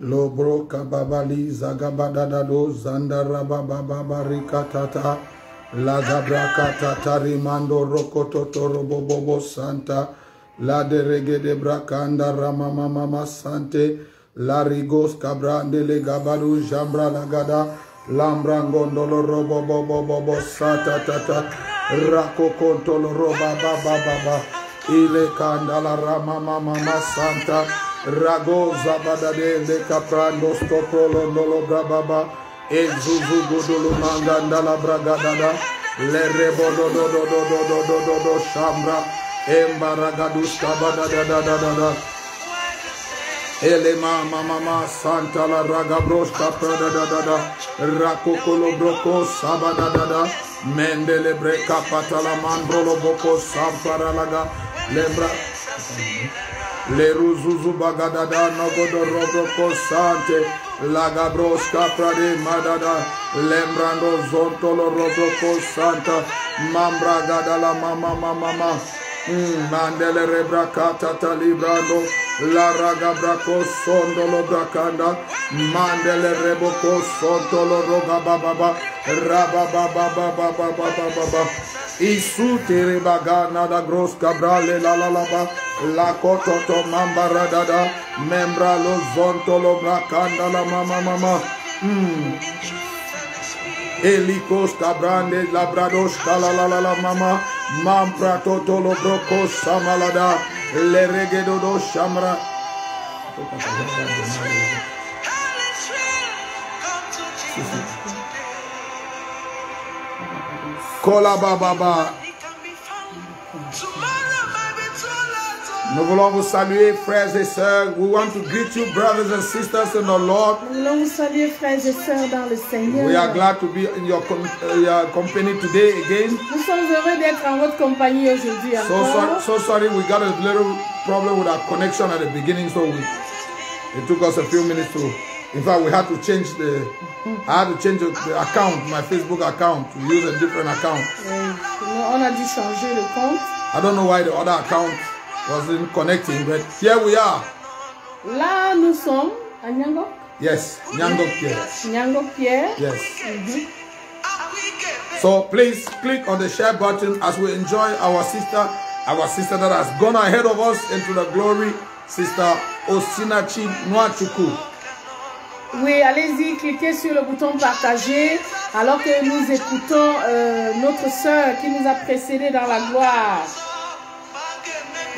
Lobro kababali zagabadadado zandarabababa la gabrakata tarimando rokototo robobobo santa la de regede brakanda ramama mama sante la rigos cabrande le gabadu jambra lagada lambrangondolo robobobobo sata tata rakokontolo roba baba ile kandala ramama mama santa rago zabadade le caprando stopolo nolo brababa Ezuzu gudulu manganda la bragadada le rebodo do shambra embaragadush kabada da elema mama santa la ragabrosh kaprada da rakokolo broko sabada da mendele breka patala mandrolo boko sampara laga lembra le ruzuzu bagadada nogodo robroko sante Lagabros caprade madada lembrando zontolo robroko santa mambra gadala mama mandele rebrakata talibrando la ragabrako sondolo brakanda mandele reboko sontolo roga baba rababa isu tere bagana da gros cabrale la la kototo mambara dada membra lo zontolo brakanda la mama elikos cabrande labrados la mama mampra totolo broko samalada le regedo do shamra kola baba. Nous voulons vous saluer, frères et sœurs. We want to greet you, brothers and sisters in the Lord. Nous voulons vous saluer, frères et sœurs dans le Seigneur. We are glad to be in your company today again. Nous sommes heureux d'être en votre compagnie aujourd'hui encore. So sorry, we got a little problem with our connection at the beginning, so it took us a few minutes to. In fact, we had to change I had to change the account, my Facebook account, to use a different account. On a dû changer le compte. I don't know why the other account wasn't connecting, but here we are. Là, nous sommes à Nyangok. Yes, Nyangok Pierre. Nyangok Pierre. Yes. So please click on the share button as we enjoy our sister that has gone ahead of us into the glory, Sister Osinachi Nwachukwu. Oui, allez-y, cliquez sur le bouton partager alors que nous écoutons notre sœur qui nous a précédés dans la gloire.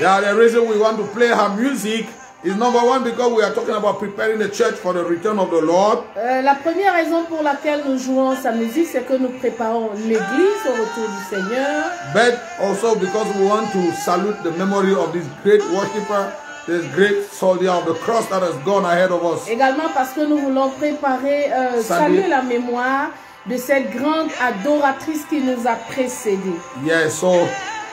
Yeah, the reason we want to play her music is number one because we are talking about preparing the church for the return of the Lord. La première raison pour laquelle nous jouons sa musique, c'est que nous préparons l'église au retour du Seigneur. But also because we want to salute the memory of this great worshiper, this great soldier of the cross that has gone ahead of us. Également parce que nous voulons préparer, saluer la mémoire de cette grande adoratrice qui nous a précédés. Yes, so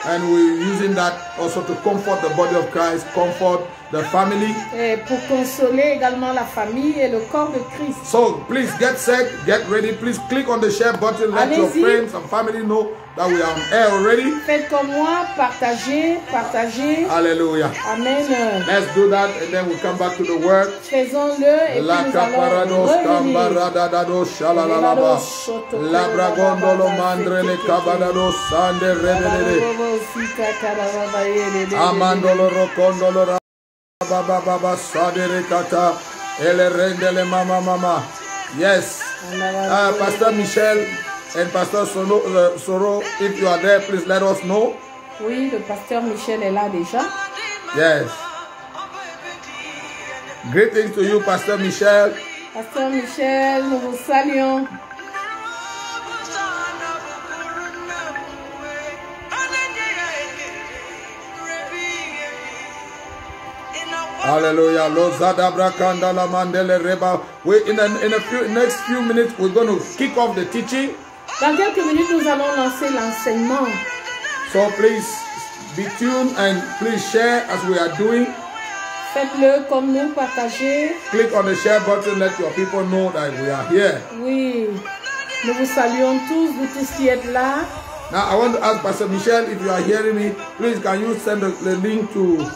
and we're using that also to comfort the body of Christ, comfort the family. Et pour consoler également la famille et le corps de Christ. So please get set, get ready. Please click on the share button. Let your friends and family know that we are on air already. Faites comme moi, partagez. Hallelujah. Amen. Let's do that and then we'll come back to the word. Faisons-le et puis nous allons revenir. Amandolo rokondolo baba sadere kata ele rendele mama. Yes. Pastor Michel and Pastor Soro, if you are there, please let us know. Oui, le pasteur Michel est là déjà. Yes. Greetings to you, Pastor Michel. Pasteur Michel, nous vous saluons. Hallelujah. In the next few minutes, we're going to kick off the teaching. Dans quelques minutes, nous allons lancer l'enseignement. So please be tuned and please share as we are doing. Faites-le comme nous, partagez. Click on the share button, let your people know that we are here. Oui, nous vous saluons tous, vous tous qui êtes là. Now I want to ask Pastor Michel, if you are hearing me, please can you send the link to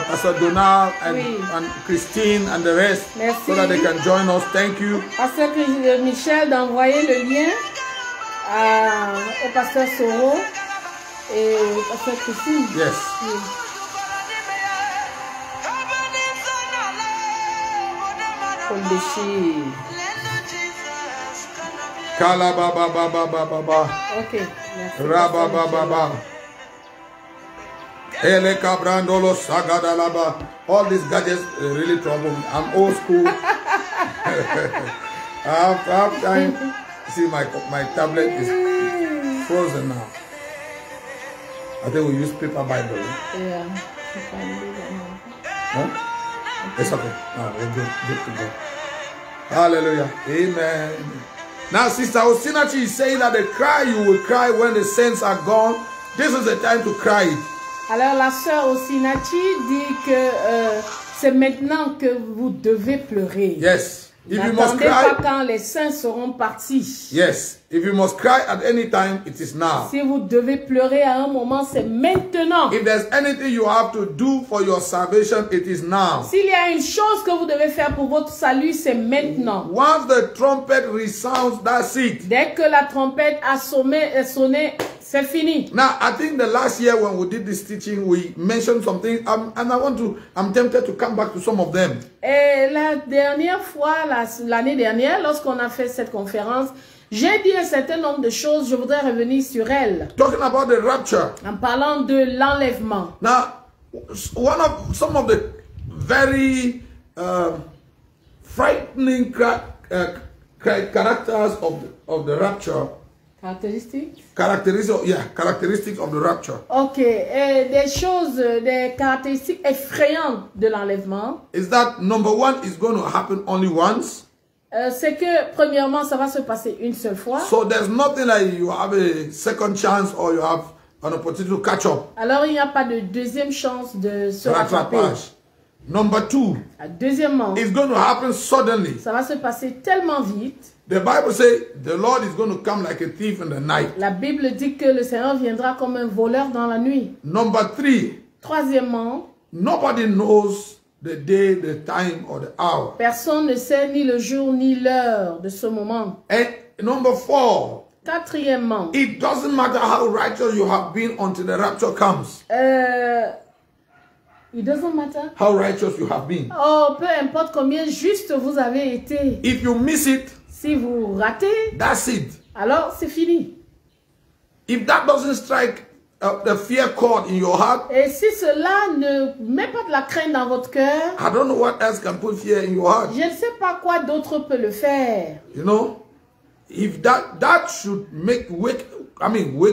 Pastor Donald and Christine and the rest. Merci. So that they can join us. Thank you. Pasteur Michel d'envoyer le lien au pasteur Soro et au pasteur Christine. Yes. Oui. Kala baba baba baba. Ok. Merci. Raba baba baba. Ele cabrandolo sagadalaba. All these gadgets really trouble me. I'm old school. I have time. See, my tablet is frozen now. I think we use paper Bible. Yeah. Huh? It's okay. No, we're good to go. Hallelujah. Amen. Now, Sister Osinachi is saying that the cry you will cry when the saints are gone. This is the time to cry. Alors, la sœur Osinachi dit que c'est maintenant que vous devez pleurer. Yes. If you must N'attendez pas cry, quand les saints seront partis. yes. If you must cry at any time, it is now. Si vous devez pleurer à un moment, c'est maintenant. If there's anything you have to do for your salvation, it is now. S'il y a une chose que vous devez faire pour votre salut, c'est maintenant. Once the trumpet resounds, that's it. Dès que la trompette a sonné, c'est fini. Now, I think the last year when we did this teaching, we mentioned some things, and I'm tempted to come back to some of them. Et la dernière fois, l'année dernière, lorsqu'on a fait cette conférence, j'ai dit un certain nombre de choses, je voudrais revenir sur elles. Talking about the rapture. En parlant de l'enlèvement. Now, some of the very frightening characters of the rapture. Characteristics of the rapture. Ok, et des caractéristiques effrayantes de l'enlèvement. Is that number one is going to happen only once? C'est que premièrement, ça va se passer une seule fois. So there's nothing like you have a second chance or you have an opportunity to catch up. Alors il n'y a pas de deuxième chance de se rattraper. Number two, deuxièmement, it's going to happen suddenly. Ça va se passer tellement vite. The Bible says the Lord is going to come like a thief in the night. La Bible dit que le Seigneur viendra comme un voleur dans la nuit. Number three, troisièmement, nobody knows the day, the time, or the hour. Personne ne sait ni le jour ni l'heure de ce moment. And number four, quatrièmement, it doesn't matter how righteous you have been until the rapture comes. It doesn't matter how righteous you have been. Oh, peu importe combien juste vous avez été. If you miss it, si vous ratez, that's it. Alors c'est fini. If that doesn't strike the fear chord in your heart, et si cela ne met pas de la crainte dans votre cœur, I don't know what else can put fear in your heart. Je ne sais pas quoi d'autre peut le faire. You know, if that should wake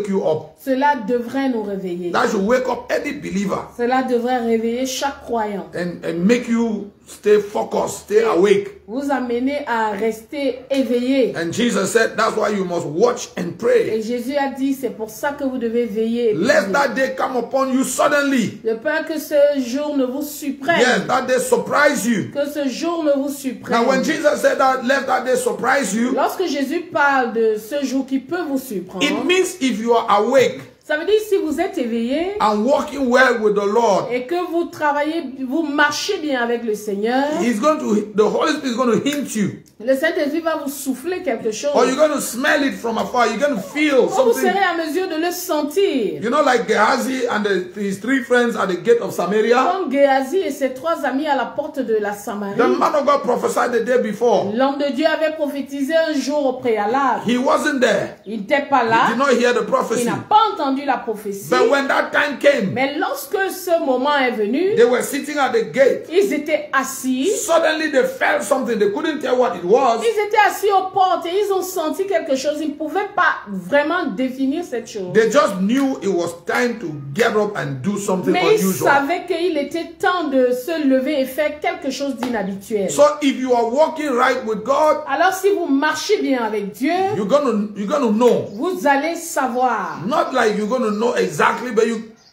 you up. Cela devrait nous réveiller. That should wake up any believer. Cela devrait réveiller chaque croyant. And make you stay focused, stay awake. Vous amener à rester éveillé. And Jesus said, that's why you must watch and pray. Et Jésus a dit, c'est pour ça que vous devez veiller. Let that day come upon you suddenly. De peur que ce jour ne vous surprenne. Yes, that day surprise you. Que ce jour ne vous surprenne. Now, when Jesus said that, let that day surprise you. Lorsque Jésus parle de ce jour qui peut vous surprendre. It means if you are awake. Ça veut dire si vous êtes éveillé and walking well with the Lord, et que vous travaillez, vous marchez bien avec le Seigneur, the Holy Spirit is going to hint you. Le Saint-Esprit va vous souffler quelque chose. Or you're going to smell it from afar. You're going to feel something. Vous serez à mesure de le sentir. You know, like Gehazi and his three friends at the gate of Samaria. Comme Gehazi et ses trois amis à la porte de la Samarie. The man of God prophesied the day before. L'homme de Dieu avait prophétisé un jour au préalable. He wasn't there. Il n'était pas là. He did not hear the prophecy. Il n'a pas entendu la prophétie. But when that time came, mais lorsque ce moment est venu, they were sitting at the gate. Ils étaient assis. Suddenly they felt something. They couldn't tell what it was. Ils étaient assis aux portes et ils ont senti quelque chose. Ils ne pouvaient pas vraiment définir cette chose. They just knew it was time to get up and do something unusual. Mais ils savaient qu'il était temps de se lever et faire quelque chose d'inhabituel. So if you are walking right with God, alors si vous marchez bien avec Dieu, you're gonna know. Vous allez savoir. Not like you're gonna know exactly, but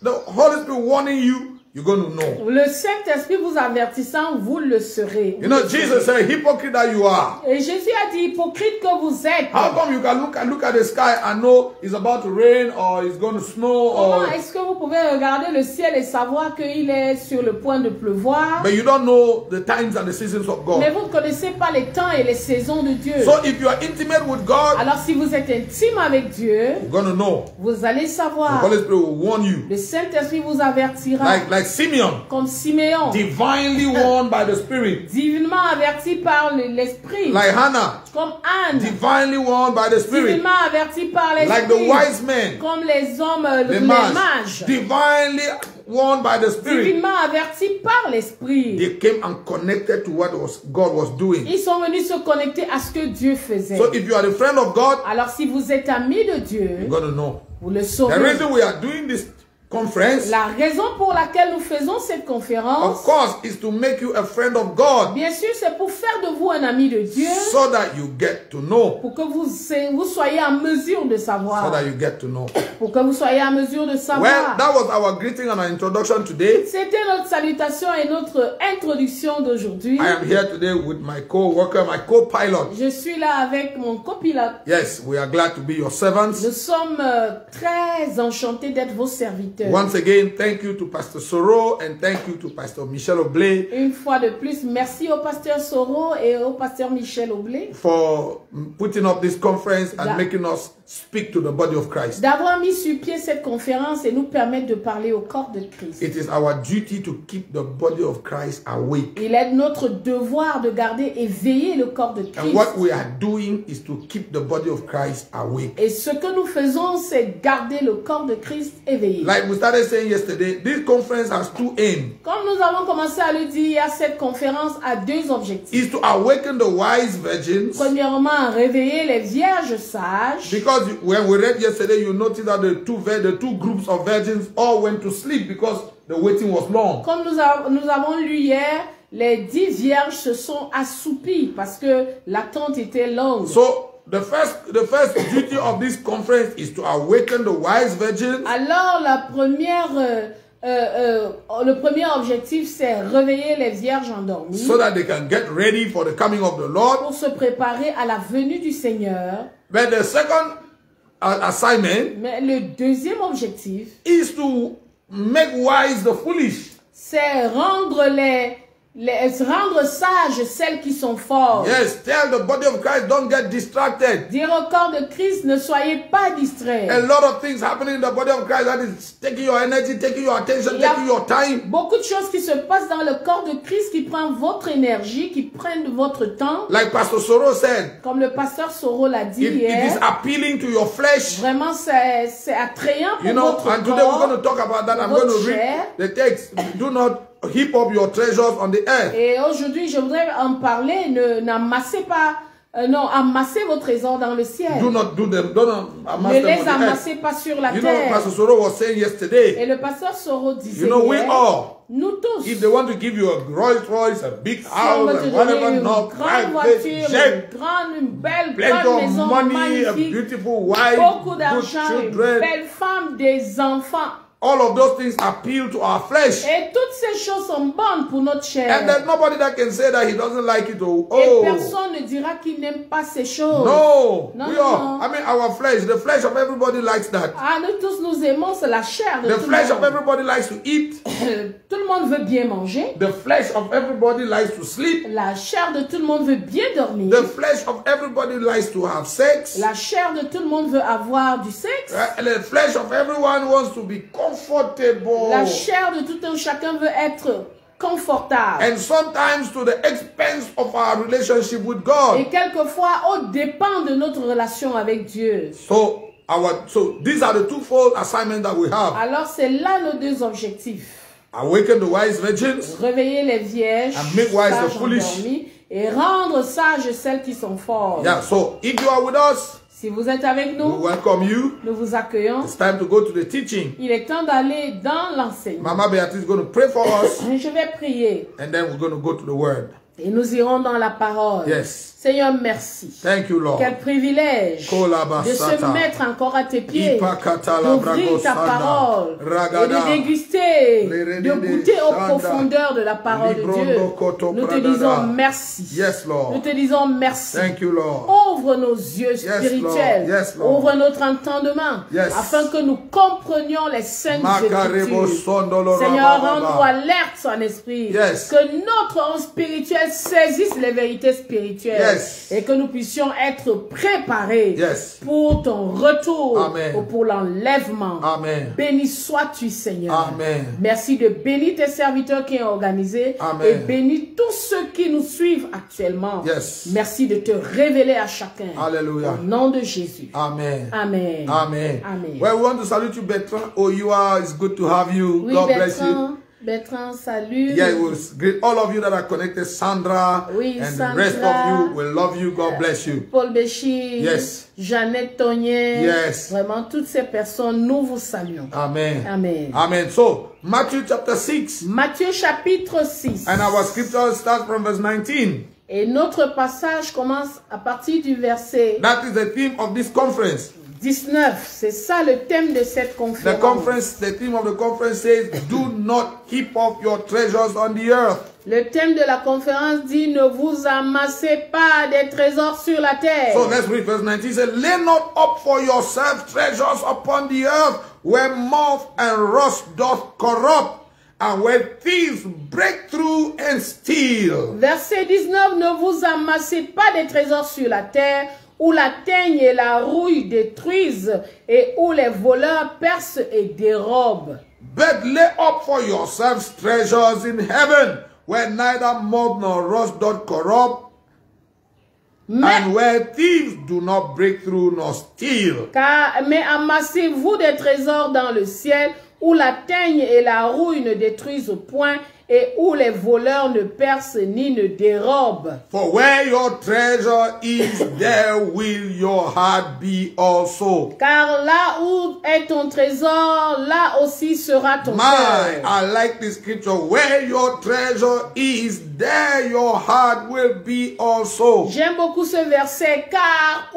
the Holy Spirit warning you you're going to know. Le Saint-Esprit vous avertissant, vous le serez. You know, Jesus said, hypocrite that you are. Et Jésus a dit, hypocrite que vous êtes. How come you can look at the sky and know it's about to rain or it's going to snow? Comment est-ce que vous pouvez regarder le ciel et savoir qu'il est sur le point de pleuvoir? But you don't know the times and the seasons of God. Mais vous ne connaissez pas les temps et les saisons de Dieu. So if you are intimate with God, alors si vous êtes intime avec Dieu, you're going to know. vous allez The savoir. Holy Spirit will warn you. Le Saint-Esprit vous avertira. Like Simeon, Comme Siméon, divinely warned by the Spirit. divinement averti par l'Esprit. Like Hannah, Comme Anne, divinely warned by the Spirit. divinement averti par Like the l'Esprit. wise men, Comme les hommes, the les mages, mages. divinely warned by the Spirit. Divinement averti par l'Esprit. They came and connected to what God was doing. Ils sont venus se connecter à ce que Dieu faisait. So if you are a friend of God, Alors si vous êtes ami de Dieu, you're going to know. vous le The saurez. reason we are doing this conference, La raison pour laquelle nous faisons cette conférence, of course, is to make you a friend of God bien sûr, c'est pour faire de vous un ami de Dieu, so that you get to know. pour que vous soyez en mesure de So savoir. that you get to know. Pour que vous soyez en mesure de Well, savoir. that was our greeting and our introduction today. C'était notre salutation et notre introduction d'aujourd'hui. I am here today with my co-worker, my co-pilot. Je suis là avec mon copilote. Yes, we are glad to be your servants. Nous sommes très enchantés d'être vos serviteurs. Once again, thank you to Pastor Soro and thank you to Pastor Michel Oblé Une fois de plus, merci au pasteur Soro et au pasteur Michel Oblé for putting up this conference and Yeah. making us speak to the body of Christ. d'avoir mis sur pied cette conférence et nous permettre de parler au corps de Christ. It is our duty to keep the body of Christ awake. Il est notre devoir de garder et veiller le corps de And what Christ. we are doing is to keep the body of Christ awake. Et ce que nous faisons, c'est garder le corps de Christ éveillé. Like we started saying yesterday, this conference has two aims. Comme nous avons commencé à le dire, cette conférence a deux objectifs. Is to awaken the wise virgins. Premièrement, réveiller les vierges sages. Because when we read yesterday, you noticed that the two groups of virgins all went to sleep because the waiting was long. Comme nous avons lu hier, les 10 vierges se sont assoupies parce que l'attente était longue. So the first duty of this conference is to awaken the wise virgins. Alors, le premier objectif, c'est réveiller les vierges endormies So that they can get ready for the coming of the Lord. pour se préparer à la venue du Seigneur. But the second assignment Mais le deuxième objectif, is to make wise the foolish. c'est rendre sages celles qui sont fortes. Yes, tell the body of Christ, don't get distracted. Dire au corps de Christ, ne soyez pas distraits. A lot of things happening in the body of Christ that is taking your energy, taking your attention, taking your time. Beaucoup de choses qui se passent dans le corps de Christ qui prennent votre énergie, qui prennent votre temps. Like Pastor Soro said, Comme le pasteur Soro l'a dit it is hier, appealing to your flesh. vraiment c'est attrayant pour You know, votre and today we're corps. going to talk about that. I'm votre going to read chair. the text. Do not heap up your treasures on the earth. Et aujourd'hui, je voudrais en parler. N'amassez pas, non, amassez vos trésors dans le ciel. Do not do them. Don't amass Ne them les on the earth. amassez pas sur la You know, terre. Pastor Soro was saying yesterday, Et le pasteur Soro disait you know, we hier, all, nous tous, if they want to give you a Rolls Royce, a big si on house, veut te and donner whatever, une not grande private voiture, jet, une belle, plenty grande of maison money, a magnifique, beautiful wife, beaucoup good d'argent, une children, belle femme, des enfants. all of those things appeal to our flesh. Et toutes ces choses sont bonnes pour notre chair. And there's nobody that can say that he doesn't like it. Et Oh, personne ne dira qu'il n'aime pas ces choses. no. Non, We non, all, non. I mean, our flesh, the flesh of everybody likes that. Ah, nous tous nous aimons, c'est la chair de The tout flesh le of monde. everybody likes to eat. Tout le monde veut bien manger. The flesh of everybody likes to sleep. La chair de tout le monde veut bien dormir. The flesh of everybody likes to have sex. La chair de tout le monde veut avoir du sexe. And the flesh of everyone wants to be comfortable. La chair de tout un chacun veut être confortable. And sometimes to the expense of our relationship with God. Et quelquefois, au dépend de notre relation avec Dieu. So these are the twofold assignments that we have. Alors, c'est là nos deux objectifs. Awaken the wise virgins. Réveiller les vierges, And make wise the sages foolish. endormies, et rendre sages celles qui sont fortes. Yeah, so if you are with us, Si vous êtes avec we nous, welcome you. nous vous accueillons. It's time to go to the teaching. Il est temps d'aller dans l'enseignement. Mama Beatrice is going to pray for us, Je vais prier and then we're going to go to the word. Et nous irons dans la parole. Yes. Seigneur, merci. Thank you, Lord. Quel privilège de se mettre encore à tes pieds, d'ouvrir ta parole et de déguster, de goûter aux profondeurs de la parole de Dieu. Nous te disons merci. Yes, Lord. Nous te disons merci. Thank you, Lord. Ouvre nos yeux spirituels. Yes, Lord. Ouvre notre entendement afin que nous comprenions les saintes écritures. Seigneur, rends-nous alerte en esprit. Que notre homme spirituel saisisse les vérités spirituelles. Et que nous puissions être préparés pour ton retour ou pour l'enlèvement. Béni sois-tu, Seigneur. Amen. Merci de bénir tes serviteurs qui ont organisé et bénis tous ceux qui nous suivent actuellement. Merci de te révéler à chacun. Alléluia. Au nom de Jésus. Amen. Amen. Amen. Amen. Well, we want to salute you, Bertrand. Oh, you are. It's good to have you. Oui, God bless you. Bertrand, salut. Yeah, it was great. All of you that are connected, Sandra, and the rest of you, we love you. God bless you. Paul Béchi, Jeannette Tonier, vraiment toutes ces personnes, nous vous saluons. Amen. Amen. Amen. So, Matthew chapter 6. Matthieu chapitre 6. And our scripture starts from verse 19. Et notre passage commence à partir du verset. That is the theme of this conference. 19, c'est ça le thème de cette conférence. The theme of the conference says, do not heap up your treasures on the earth. Le thème de la conférence dit, ne vous amassez pas des trésors sur la terre. So let's read verse 19. It says, lay not up for yourselves treasures upon the earth, where moth and rust doth corrupt, and where thieves break through and steal. Verset 19, ne vous amassez pas des trésors sur la terre, où la teigne et la rouille détruisent, et où les voleurs percent et dérobent. But lay up for yourselves treasures in heaven, where neither moth nor rust doth corrupt, and where thieves do not break through nor steal. Mais amassez-vous des trésors dans le ciel, où la teigne et la rouille ne détruisent point, et où les voleurs ne percent ni ne dérobent. For where your treasure is, there will your heart be also. Car là où est ton trésor, là aussi sera ton cœur. I like this scripture. Where your treasure is, there your heart will be also. J'aime beaucoup ce verset, car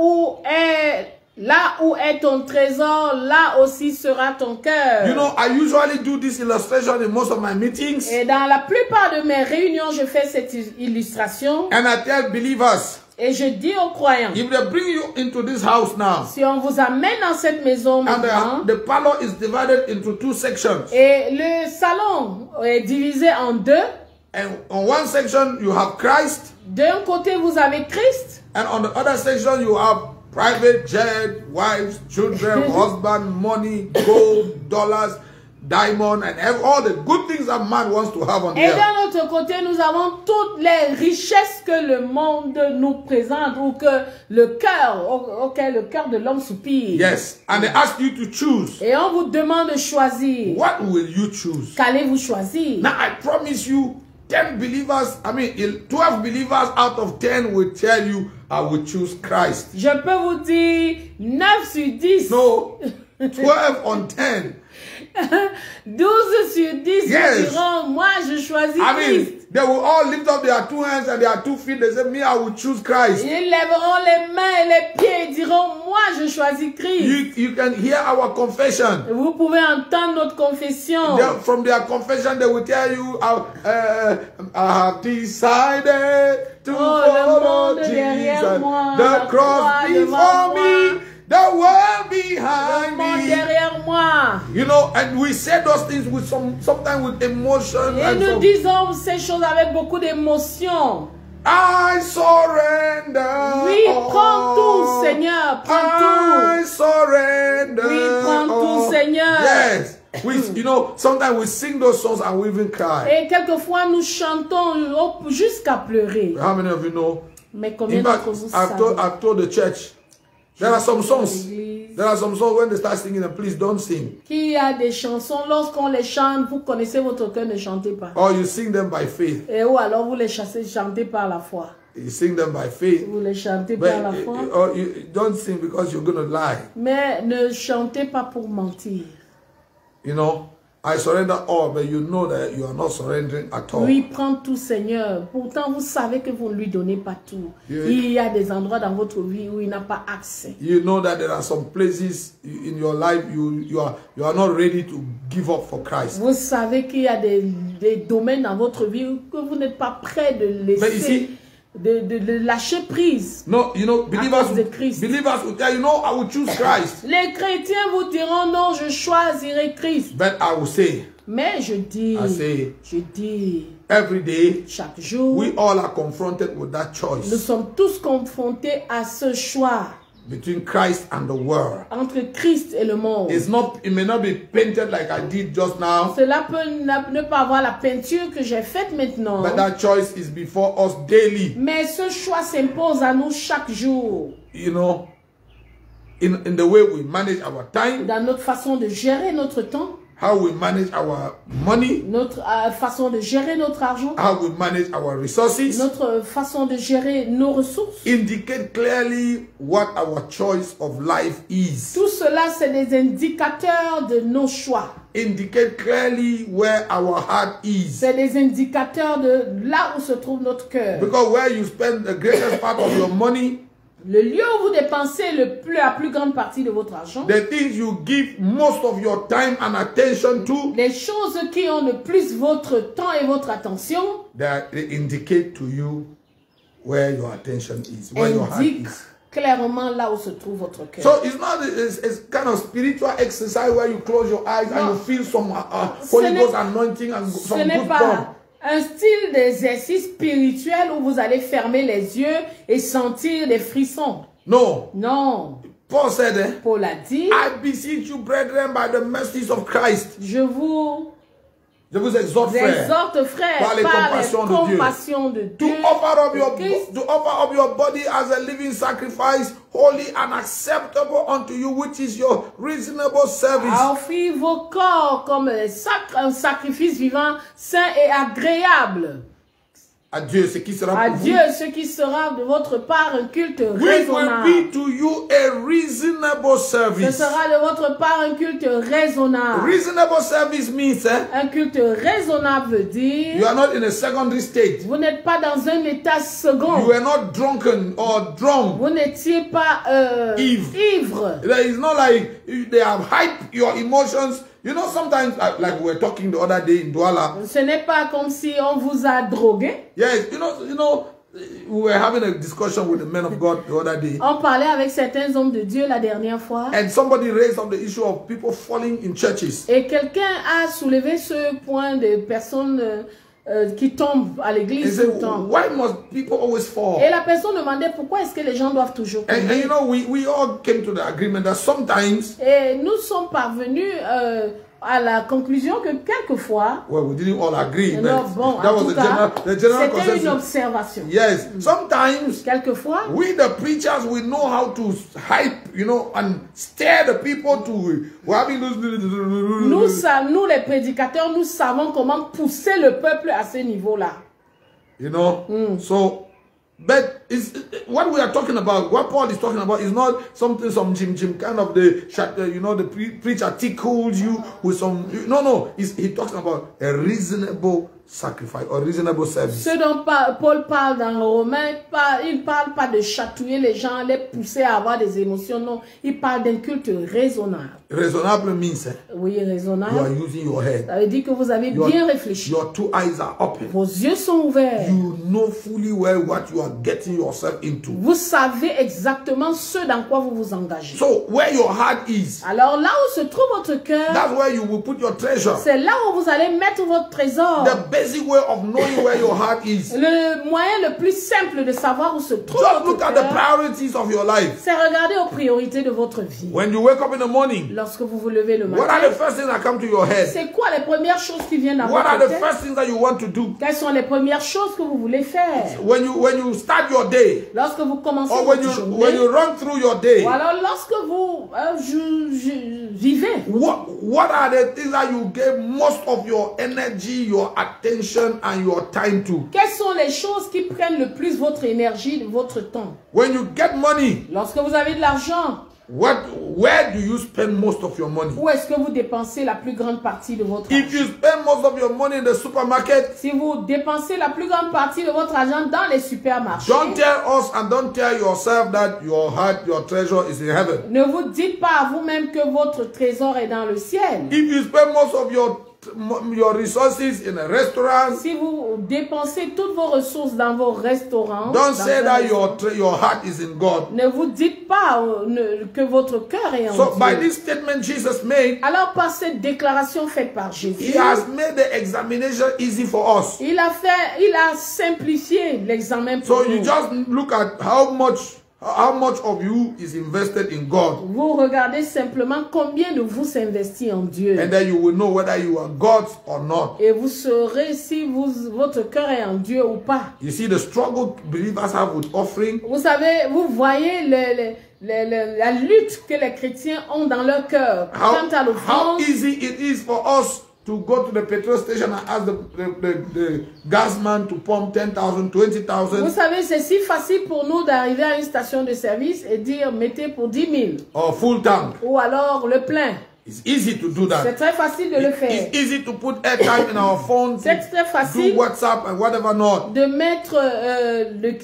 là où est ton trésor, là aussi sera ton cœur. You know, I usually do this illustration in most of my meetings. Et dans la plupart de mes réunions, je fais cette illustration. And I tell believers, et je dis aux croyants, if they bring you into this house now, si on vous amène dans cette maison maintenant, and the parlor is divided into two sections. Et le salon est divisé en deux. And on one section you have Christ. D'un côté vous avez Christ. And on the other section you have private jet, wives, children, husband, money, gold, dollars, diamond, and all the good things that man wants to have on the earth. Et d'un autre côté, nous avons toutes les richesses que le monde nous présente ou que le cœur, auquel le cœur de l'homme soupire. Yes, and they ask you to choose. Et on vous demande de choisir. What will you choose? Qu'allez-vous choisir? Now I promise you, 10 believers, 12 believers out of 10 will tell you, I will choose Christ. Je peux vous dire 9 sur 10. No, 12 on 10. 12 sur 10 diront, moi je choisis Christ. They will all lift up their two hands and their 2 feet. They say, me, I will choose Christ. Ils lèveront les mains et les pieds et diront, moi je choisis Christ. You can hear our confession. Vous pouvez entendre notre confession. From their confession, they will tell you, I have decided to follow Jesus. The cross before me, the world behind me. Derrière moi. You know, and we say those things with sometimes with emotion. Et nous disons ces choses avec beaucoup d'émotion. I surrender. Oui, prends tout, Seigneur. Prends tout. I surrender. Oui, prends tout, Seigneur. Yes. You know, sometimes we sing those songs and we even cry. Et quelquefois nous chantons jusqu'à pleurer. How many of you know? Mais combien d'entre vous savez? I've told the church. There are some songs. There are some songs when they start singing them, please don't sing. Qu'il y a des chansons, lorsqu'on les chante, vous connaissez votre cœur, ne chantez pas. Or you sing them by faith. Et ou alors vous les chantez par la foi. You sing them by faith. Vous les chantez par la foi. Or you don't sing because you're going to lie. Mais ne chantez pas pour mentir. You know, I surrender all, but you know that you are not surrendering at all. Lui prend tout, Seigneur. Pourtant, vous savez que vous ne lui donnez pas tout. Il y a des endroits dans votre vie où il n'a pas accès. You know that there are some places in your life you are not ready to give up for Christ. Vous savez qu'il y a des domaines dans votre vie que vous n'êtes pas prêt de laisser. De lâcher prise. No, you know, believers will tell you, no, I will choose Christ. Les chrétiens vous diront, non, je choisirai Christ. But I will say, mais je dis, every day, chaque jour, we all are confronted with that choice. Nous sommes tous confrontés à ce choix. Between Christ and the world. Entre Christ et le monde. It may not be painted like I did just now. Cela peut ne pas avoir la peinture que j'ai faite maintenant. But that choice is before us daily. Mais ce choix s'impose à nous chaque jour. You know, in the way we manage our time. Dans notre façon de gérer notre temps. How we manage our money. Notre façon de gérer notre argent. How we manage our resources. Notre façon de gérer nos ressources. Indicate clearly what our choice of life is. Tout cela, c'est des indicateurs de nos choix. Indicate clearly where our heart is. C'est des indicateurs de là où se trouve notre cœur. Because where you spend the greatest part of your money. Le lieu où vous dépensez la plus grande partie de votre argent. The things you give most of your time and attention to. Les choses qui ont le plus votre temps et votre attention. They indicate to you where your attention is, where your heart is. Clairement là où se trouve votre cœur. So it's kind of spiritual exercise where you close your eyes and you feel some Holy Ghost anointing and some good God. Un style d'exercice spirituel où vous allez fermer les yeux et sentir des frissons. No. Non. Paul said, Paul a dit, I beseech you, brethren, by the mercies of Christ. Je vous exhorte, frère, par les compassions de Dieu, to offer up your body as a living sacrifice, holy and acceptable unto you, which is your reasonable service. À offrir vos corps comme un sacrifice vivant, saint et agréable. À Dieu, ce qui sera pour Dieu, ce qui sera de votre part un culte raisonnable. Will be to you a reasonable service. Ce sera de votre part un culte raisonnable. Reasonable service means, un culte raisonnable veut dire, you are not in a secondary state. Vous n'êtes pas dans un état second. You are not drunken or drunk. Vous n'étiez pas ivre. It is not like they have hyped your emotions. You know, sometimes, like we were talking the other day in Douala. Ce n'est pas comme si on vous a drogué. Yes, you know, we were having a discussion with the men of God the other day. On parlait avec certains hommes de Dieu la dernière fois. And somebody raised up the issue of people falling in churches. Et quelqu'un a soulevé ce point de personnes qui tombent à l'église tout le temps. Why must people always fall? Et la personne demandait pourquoi est-ce que les gens doivent toujours tomber. And you know, we all came to the agreement that sometimes. Et nous sommes parvenus à la conclusion que quelquefois. Well, we didn't all agree. Non, bon, that was the general consensus. C'était une observation. Yes, sometimes. Quelquefois. We the preachers, we know how to hype, you know, and stare the people to. Nous les prédicateurs, nous savons comment pousser le peuple à ce niveau-là. You know, so. But what we are talking about, what Paul is talking about, is not something, some Jim kind of you know, the preacher tickled you with some. No, he's talking about a reasonable sacrifice or reasonable service. Ce dont Paul parle dans Romains, il parle pas de chatouiller les gens, les pousser à avoir des émotions, non. Il parle d'un culte raisonnable. Raisonnable means, oui, raisonnable. You are using your head. Ça veut dire que vous avez bien réfléchi. Your two eyes are open. Vos yeux sont ouverts. You know fully well what you are getting yourself into. Vous savez exactement ce dans quoi vous vous engagez. So where your heart is. Alors là où se trouve votre cœur. That's where you will put your treasure. C'est là où vous allez mettre votre trésor. The basic way of knowing where your heart is. Le moyen le plus simple de savoir où se trouve Just votre look cœur. At the priorities of your life. C'est regarder aux priorités de votre vie. When you wake up in the morning. Lorsque vous vous levez le matin. What are the first things that come to your head? C'est quoi les premières choses qui viennent à votre tête? What are the first things that you want to do? Quelles sont les premières choses que vous voulez faire? When you start your day. Lorsque vous commencez votre journée. When you run through your day. Ou alors lorsque vous vivez. What are the things that you give most of your energy, your attention and your time to? Quelles sont les choses qui prennent le plus votre énergie, votre temps? When you get money. Lorsque vous avez de l'argent. What Where do you spend most of your money? Où est-ce que vous dépensez la plus grande partie de votre argent? If you spend most of your money in the supermarket, si vous dépensez la plus grande partie de votre argent dans les supermarchés, don't tell us and don't tell yourself that your heart, your treasure is in heaven. Ne vous dites pas à vous-même que votre trésor est dans le ciel. If you spend most of your resources in a restaurant, si vous dépensez toutes vos ressources dans vos restaurants, don't say that your heart is in God. Ne vous dites pas que votre cœur est en Dieu. So by this statement Jesus made, alors par cette déclaration faite par Jésus, He has made the examination easy for us. Il a simplifié l'examen pour nous. So you just look at how much of you is invested in God. Vous regardez simplement combien de vous s'investit en Dieu. And then you will know whether you are God's or not. Et vous saurez si votre cœur est en Dieu ou pas. You see the struggle believers have with offering. Vous savez, vous voyez la lutte que les chrétiens ont dans leur cœur quant à l'offrande. How easy it is for us to go to the petrol station and ask the gasman to pump 10,000, 20,000. Vous savez, c'est si facile pour nous d'arriver à une station de service et dire mettez pour 10 000. Or full tank. Ou alors le plein. It's easy to do that. C'est très facile de le faire. It's easy to put airtime in our phone. C'est très facile do WhatsApp and whatever not. De mettre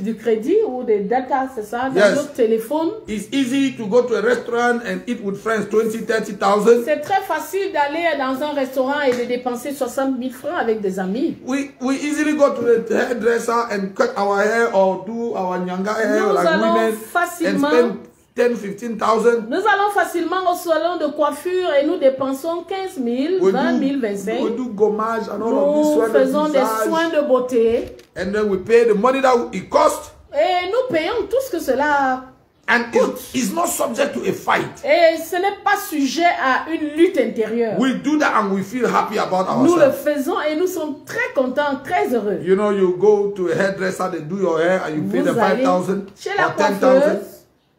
du crédit ou des data, c'est ça, dans notre téléphone. It's easy to go to a restaurant and eat with friends 20, 30,000. C'est très facile d'aller dans un restaurant et de dépenser 60 000 francs avec des amis. We easily go to the hairdresser and cut our hair or do our nyanga hair Nous like women facilement and spend 10, 15,000. Nous allons facilement au salon de coiffure et nous dépensons 15 000, 20 000, 25 000. Nous faisons des soins de beauté. And then we pay the money that it cost. Et nous payons tout ce que cela and it's not subject to a fight. Et ce n'est pas sujet à une lutte intérieure. We do that and we feel happy about ourselves. Nous le faisons et nous sommes très contents, très heureux. You know, you go to a hairdresser, they do your hair and you pay them 5,000 or 10,000.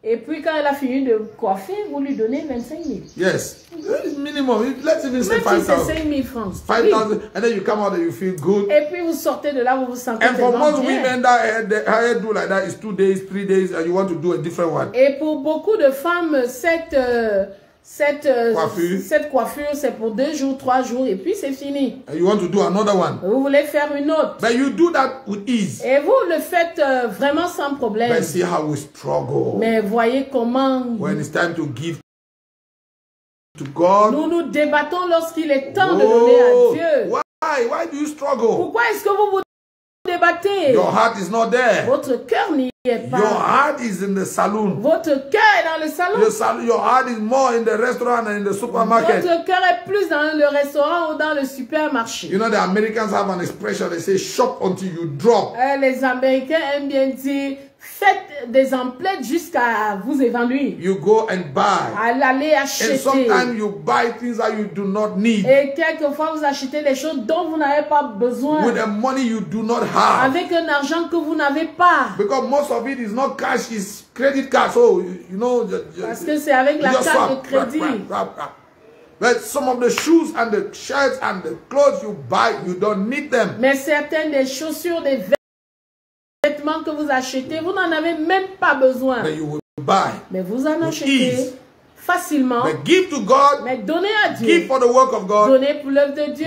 Et puis quand elle a fini de coiffer, vous lui donnez 25 000. Yes. Minimum. Let's even say 5,000. 5 000 francs. 5,000 and then you come out and you feel good. Et puis vous sortez de là, vous vous sentez and for most bien. women, that hair do like that is 2 days, 3 days, and you want to do a different one. Et pour beaucoup de femmes, cette coiffure, c'est pour 2 jours, 3 jours, et puis c'est fini. And you want to do another one. Vous voulez faire une autre. But you do that with ease. Et vous le faites vraiment sans problème. But see how we struggle. Mais voyez comment. When it's time to give to God. Nous nous débattons lorsqu'il est temps de donner à Dieu. Why do you struggle? Pourquoi est-ce que vous vous débattez? Your heart is not there. Votre cœur n'y est pas. Your heart is in the saloon. Votre cœur est dans le salon. Your heart is more in the restaurant and in the supermarket. Votre cœur est plus dans le restaurant ou dans le supermarché. You know, the Americans have an expression, they say shop until you drop. Les Américains aiment bien dire faites des emplettes jusqu'à vous évanouir. You go and buy. Allez acheter. And sometimes you buy things that you do not need. Et quelquefois vous achetez des choses dont vous n'avez pas besoin. With the money you do not have. Avec un argent que vous n'avez pas. Because most of it is not cash, it's credit card. So you know. Parce que c'est avec la carte de crédit. But some of the shoes and the shirts and the clothes you buy, you don't need them. Mais certaines des chaussures, des vêtements que vous achetez, vous n'en avez même pas besoin. But you will buy. Mais vous en achetez facilement. But give to God. Mais donnez à Dieu. Give for the work of God. Donnez pour l'œuvre de Dieu.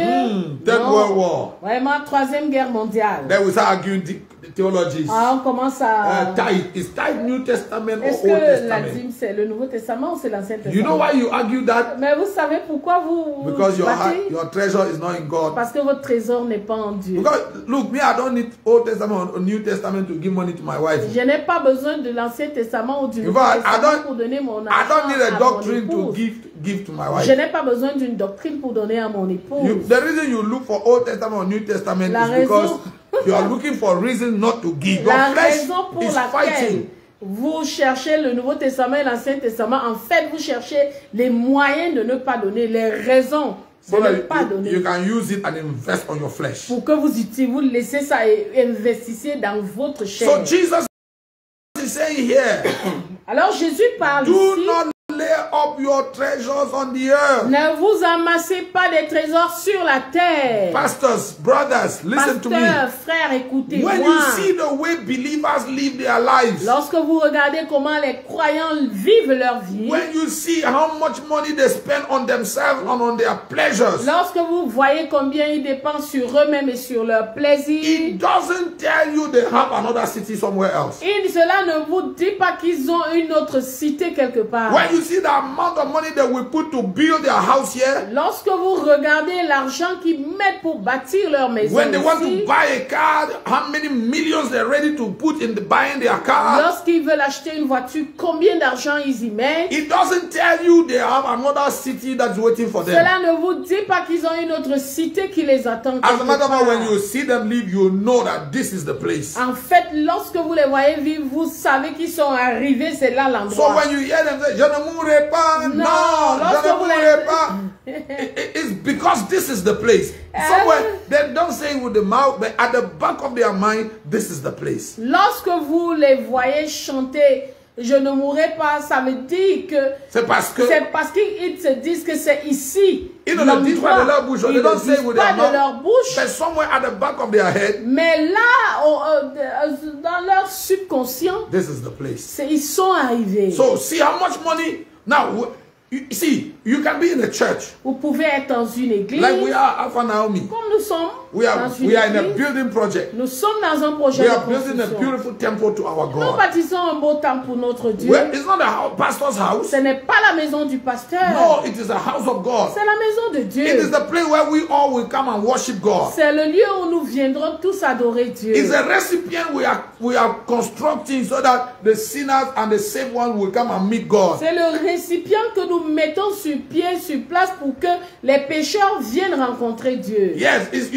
Third World War. Vraiment, 3e guerre mondiale. Then we start arguing the theologies. On commence à. Tithe. Is tithe New Testament or Old Testament? Est-ce que la Testament? dîme c'est le Nouveau Testament ou c'est l'Ancien Testament? You know why you argue that? Mais vous savez pourquoi vous Because battez? your treasure is not in God. Parce que votre trésor n'est pas en Dieu. Because look, me, I don't need Old Testament or New Testament to give money to my wife. Je n'ai pas besoin de l'Ancien Testament ou du Nouveau Testament pour donner mon argent. I don't need a doctrine to give to my wife. Je n'ai pas besoin d'une doctrine pour donner à mon épouse. The reason you look for Old Testament or New Testament is because you are looking for a reason not to give. La raison pour laquelle vous cherchez le Nouveau Testament et l'Ancien Testament, en fait, vous cherchez les moyens de ne pas donner, les raisons de ne pas donner. You can use it and invest on your flesh. Pour que vous laissez ça et investissez dans votre chair. So Jesus is saying here. Alors Jésus parle Do ici. not lay up your treasures on the earth. Ne vous amassez pas des trésors sur la terre. Pastors, brothers, listen to me. Frères, écoutez-moi. When you see the way believers live their lives, lorsque vous regardez comment les croyants vivent leur vie, when you see how much money they spend on themselves and on their pleasures, lorsque vous voyez combien ils dépensent sur eux-mêmes et sur leurs plaisirs, it doesn't tell you they have another city somewhere else. Et cela ne vous dit pas qu'ils ont une autre cité quelque part. When you see the amount of money they will put to build their house here, lorsque vous regardez l'argent qu'ils mettent pour bâtir leur maison, when they want to buy a car, how many millions they're ready to put in buying their car, lorsqu'ils veulent acheter une voiture, combien d'argent ils y mettent, it doesn't tell you they have another city that's waiting for them. Cela ne vous dit pas qu'ils ont une autre cité qui les attend. As a matter of fact, when you see them leave, you know that this is the place. En fait, lorsque vous les voyez vivre, vous savez qu'ils sont arrivés, c'est là l'endroit. So when you hear them say, je ne mourrai pas, non, je ne mourrai pas, it's because this is the place. Somewhere, they don't say it with the mouth, but at the back of their mind, this is the place. Lorsque vous les voyez chanter, je ne mourrai pas, ça veut dire que c'est parce qu'ils se disent que c'est ici. Ils ne le disent pas de leur bouche. Ils ne le disent pas de leur bouche. But somewhere at the back of their head, mais là, dans leur subconscient, this is the place. Ils sont arrivés. So see how much money now. You see, you can be in a church. Vous pouvez être dans une église. Like we are Alpha Naomi. Comme nous sommes. We are in a building project. Nous sommes dans un projet. We are building a beautiful temple to our God. Nous bâtissons un beau temple pour notre Dieu. Well, it's not the pastor's house. Ce n'est pas la maison du pasteur. No, it is the house of God. C'est la maison de Dieu. It is the place where we all will come and worship God. C'est le lieu où nous viendrons tous adorer Dieu. It's a recipient we are constructing so that the sinners and the saved one will come and meet God. C'est le récipient que nous mettons sur pied, sur place pour que les pécheurs viennent rencontrer Dieu. Yes, it's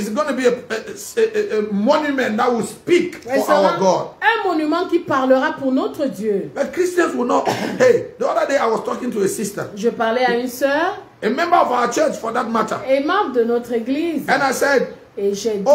going to be a monument that will speak for our God. Un monument qui parlera pour notre Dieu. But Christians will not. Hey, the other day I was talking to a sister. Je parlais à une sœur. A member of our church, for that matter. Et membre de notre église. And I said, et j'ai dit.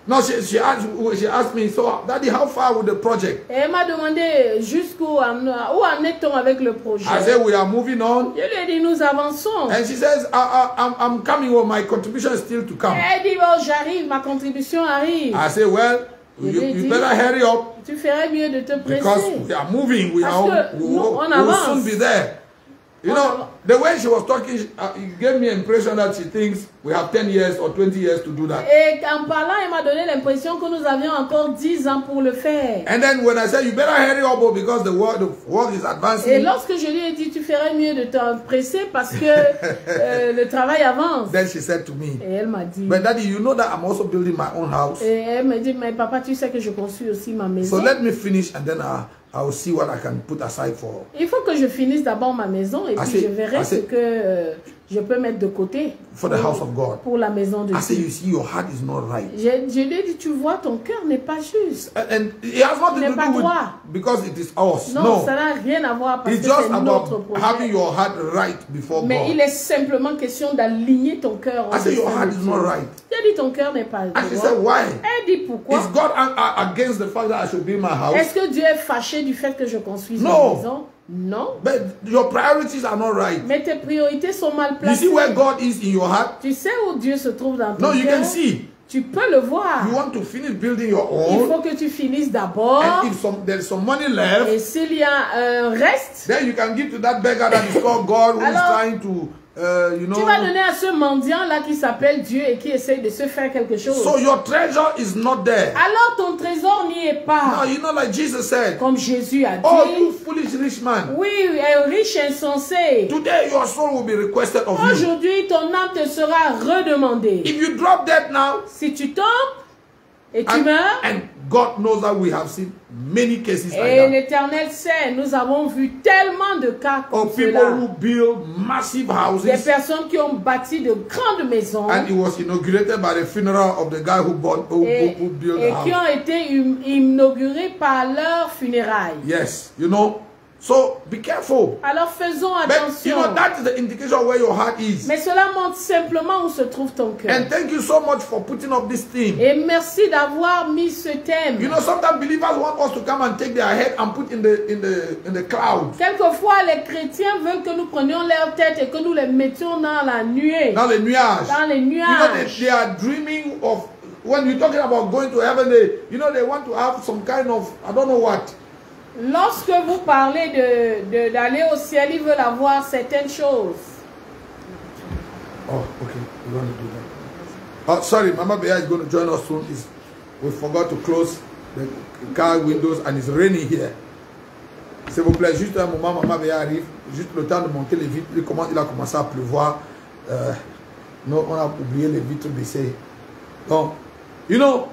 No, she asked me, so Daddy, how far with the project? Et elle m'a demandé jusqu'où en est-on avec le projet. I said, we are moving on. Je lui ai dit, nous avançons. And she says, I'm coming. Well, my contribution is still to come. Elle dit, oh, j'arrive, ma contribution arrive. I said, well, you better hurry up. Tu ferais mieux de te presser. Because we are moving. We will soon be there. You know, the way she was talking, it gave me an impression that she thinks we have 10 years or 20 years to do that. Et en parlant, elle m'a donné l'impression que nous avions encore 10 ans pour le faire. And then when I said, you better hurry up because the work is advancing. Et lorsque je lui ai dit, tu ferais mieux de t'empresser parce que le travail avance. Then she said to me, et elle m'a dit, but Daddy, you know that I'm also building my own house. Et elle m'a dit, mais papa, tu sais que je construis aussi ma maison. So let me finish and then I will see what I can put aside for. Il faut que je finisse d'abord ma maison et puis je verrai ce que je peux mettre de côté for the house of God. Pour la maison de Dieu. I say, you see, your heart is not right. Je lui ai dit, tu vois, ton cœur n'est pas juste. And it has nothing to do with because it is ours. Non, ça n'a rien à voir parce que c'est notre projet. Having your heart right before God. Mais il est simplement question d'aligner ton cœur. I say, your heart is not right. J'ai dit, ton cœur n'est pas droit. And she said, why? Elle dit, pourquoi? Is God against the fact that I should build my house? Est-ce que Dieu est fâché du fait que je construise ma maison? Non. But your priorities are not right. Mais tes priorités sont mal placées. You see where God is in your heart? Tu sais où Dieu se trouve dans ton cœur? No, you can see. Tu peux le voir. You want to finish building your own. Il faut que tu finisses d'abord. And if there's some money left, et s'il y a un reste, then you can give to that beggar that is called God, who is trying to, you know. Tu vas donner à ce mendiant là qui s'appelle Dieu et qui essaye de se faire quelque chose. So your treasure is not there. Alors ton trésor n'y est pas. No, you know, like Jesus said. Comme Jésus a dit. Oh, you foolish rich man. Oui, un riche insensé. Today your soul will be requested of you. Aujourd'hui ton âme te sera redemandée. If you drop dead now, si tu tombes et tu meurs. And God knows that we have seen many cases like that. Et l'Éternel sait, nous avons vu tellement de cas comme people who build massive houses. Des personnes qui ont bâti de grandes maisons. And it was inaugurated by the funeral of the guy who built the house. Et qui ont été inaugurées par leur funérailles. Yes, you know. So be careful. Alors faisons attention. But, you know, that is the indication where your heart is. Mais cela montre simplement où se trouve ton cœur. And thank you so much for putting up this theme. Et merci d'avoir mis ce thème. You know, sometimes believers want us to come and take their head and put in the cloud. Quelquefois, les chrétiens veulent que nous prenions leur tête et que nous les mettions dans la nuée. Dans les nuages. Dans les nuages. You know, they are dreaming of, when you're talking about going to heaven, you know, they want to have some kind of, I don't know what. Lorsque vous parlez d'aller au ciel, ils veulent avoir certaines choses. Oh, okay. We're going to do that. Oh, sorry, Mama Bea is going to join us soon. We forgot to close the car windows and it's raining here. S'il vous plaît, juste un moment, Mama Bea arrive. Juste le temps de monter les vitres. Il a commencé à pleuvoir. Non, on a oublié les vitres baissées. Donc, you know,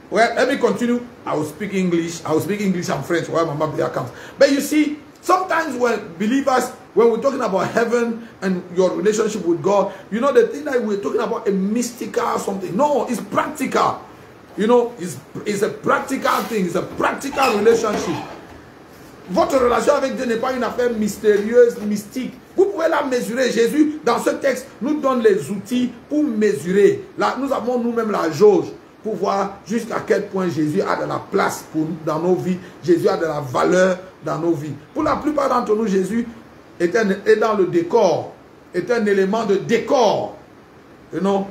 well, let me continue. I will speak English. I will speak English and French while Mama Bea comes. But you see, sometimes when believers, when we're talking about heaven and your relationship with God, you know, the thing that we're talking about a mystical something. No, it's practical. You know, it's a practical thing. It's a practical relationship. Votre relation avec Dieu n'est pas une affaire mystérieuse, mystique. Vous pouvez la mesurer. Jésus, dans ce texte, nous donne les outils pour mesurer. Là, nous avons nous-mêmes la jauge pour voir jusqu'à quel point Jésus a de la place dans nos vies. Jésus a de la valeur dans nos vies. Pour la plupart d'entre nous, Jésus est dans le décor, est un élément de décor. You know?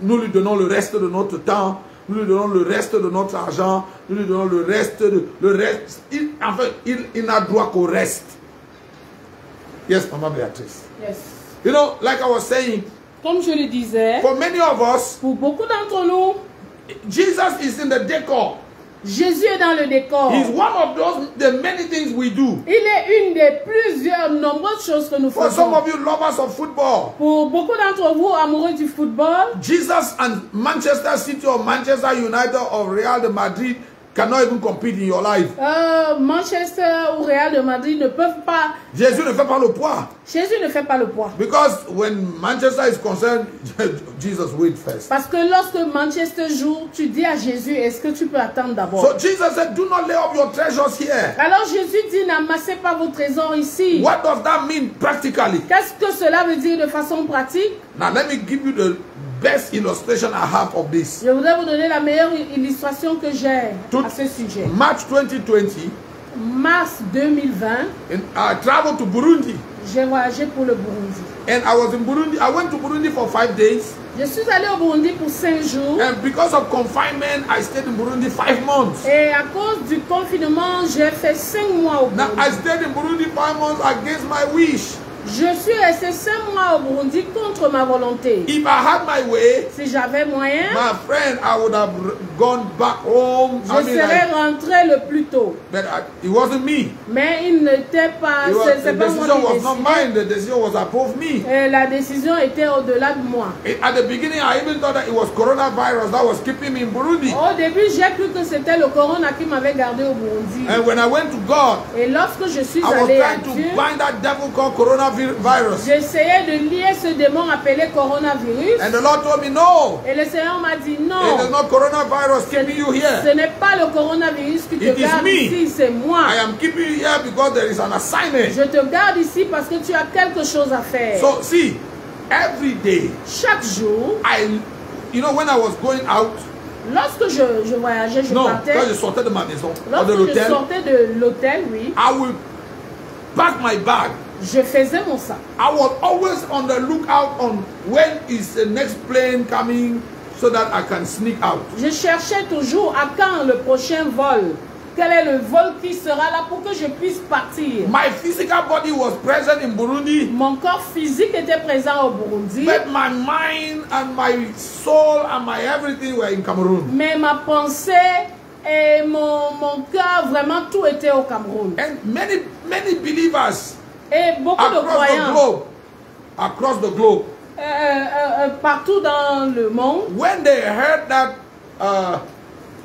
Nous lui donnons le reste de notre temps, nous lui donnons le reste de notre argent, nous lui donnons le reste. Il n'a droit qu'au reste. Yes, Mama Beatrice. Yes. You know, like I was saying, comme je le disais, for many of us, pour beaucoup d'entre nous, Jesus is in the decor. Jésus est dans le décor. He's one of the many things we do. Il est une des plusieurs nombreuses choses que nous faisons. For some of you lovers of football, pour beaucoup d'entre vous amoureux du football, Jesus and Manchester City or Manchester United or Real de Madrid cannot even compete in your life. Manchester ou Real de Madrid ne peuvent pas. Jésus ne fait pas le poids. Jésus ne fait pas le poids. Because when Manchester is concerned, Jesus wait first. Parce que lorsque Manchester joue, tu dis à Jésus, est-ce que tu peux attendre d'abord? So Jesus said, do not lay up your treasures here. Alors Jésus dit, n'amassez pas vos trésors ici. What does that mean practically? Qu'est-ce que cela veut dire de façon pratique? Now let me give you the best illustration I have of this. Je voudrais vous donner la meilleure illustration que j'ai à ce sujet. March 2020. Mars 2020. I traveled to Burundi. J'ai voyagé pour le Burundi. And I was in Burundi. I went to Burundi for 5 days. Je suis allé au Burundi pour 5 jours. And because of confinement, I stayed in Burundi 5 months. Et à cause du confinement, j'ai fait 5 mois au Burundi. Now I stayed in Burundi 5 months against my wish. Je suis resté 5 mois au Burundi contre ma volonté. If I had my way, si j'avais moyen, my friend, I would have gone back home. Je serais rentré le plus tôt. But it wasn't me. Mais il n'était pas. The decision was not mine. The decision was above me. Et la décision était au-delà de moi. At the beginning, I even thought that it was coronavirus that was keeping me in Burundi. Au début, j'ai cru que c'était le corona qui m'avait gardé au Burundi. And when I went to God, et lorsque je suis allé à Dieu, to bind that devil called coronavirus. J'essayais de lier ce démon appelé coronavirus. And the Lord told me no. Et le Seigneur m'a dit non. It is not coronavirus keeping you here. Ce n'est pas le coronavirus qui te garde ici, c'est moi. I am keeping you here because there is an assignment. Je te garde ici parce que tu as quelque chose à faire. So see, every day, chaque jour, you know, when I was going out, lorsque je voyageais, je partais. Quand je sortais de ma maison, lorsque je sortais de l'hôtel, oui. I will pack my bag. Je faisais mon sac. I was always on the lookout on when is the next plane coming so that I can sneak out. Je cherchais toujours à quand le prochain vol. Quel est le vol qui sera là pour que je puisse partir? My physical body was present in Burundi. Mon corps physique était présent au Burundi. But my mind and my soul and my everything were in Cameroon. Mais ma pensée et mon cœur, vraiment tout était au Cameroun. And many believers et beaucoup de croyants across the globe, partout dans le monde, when they heard that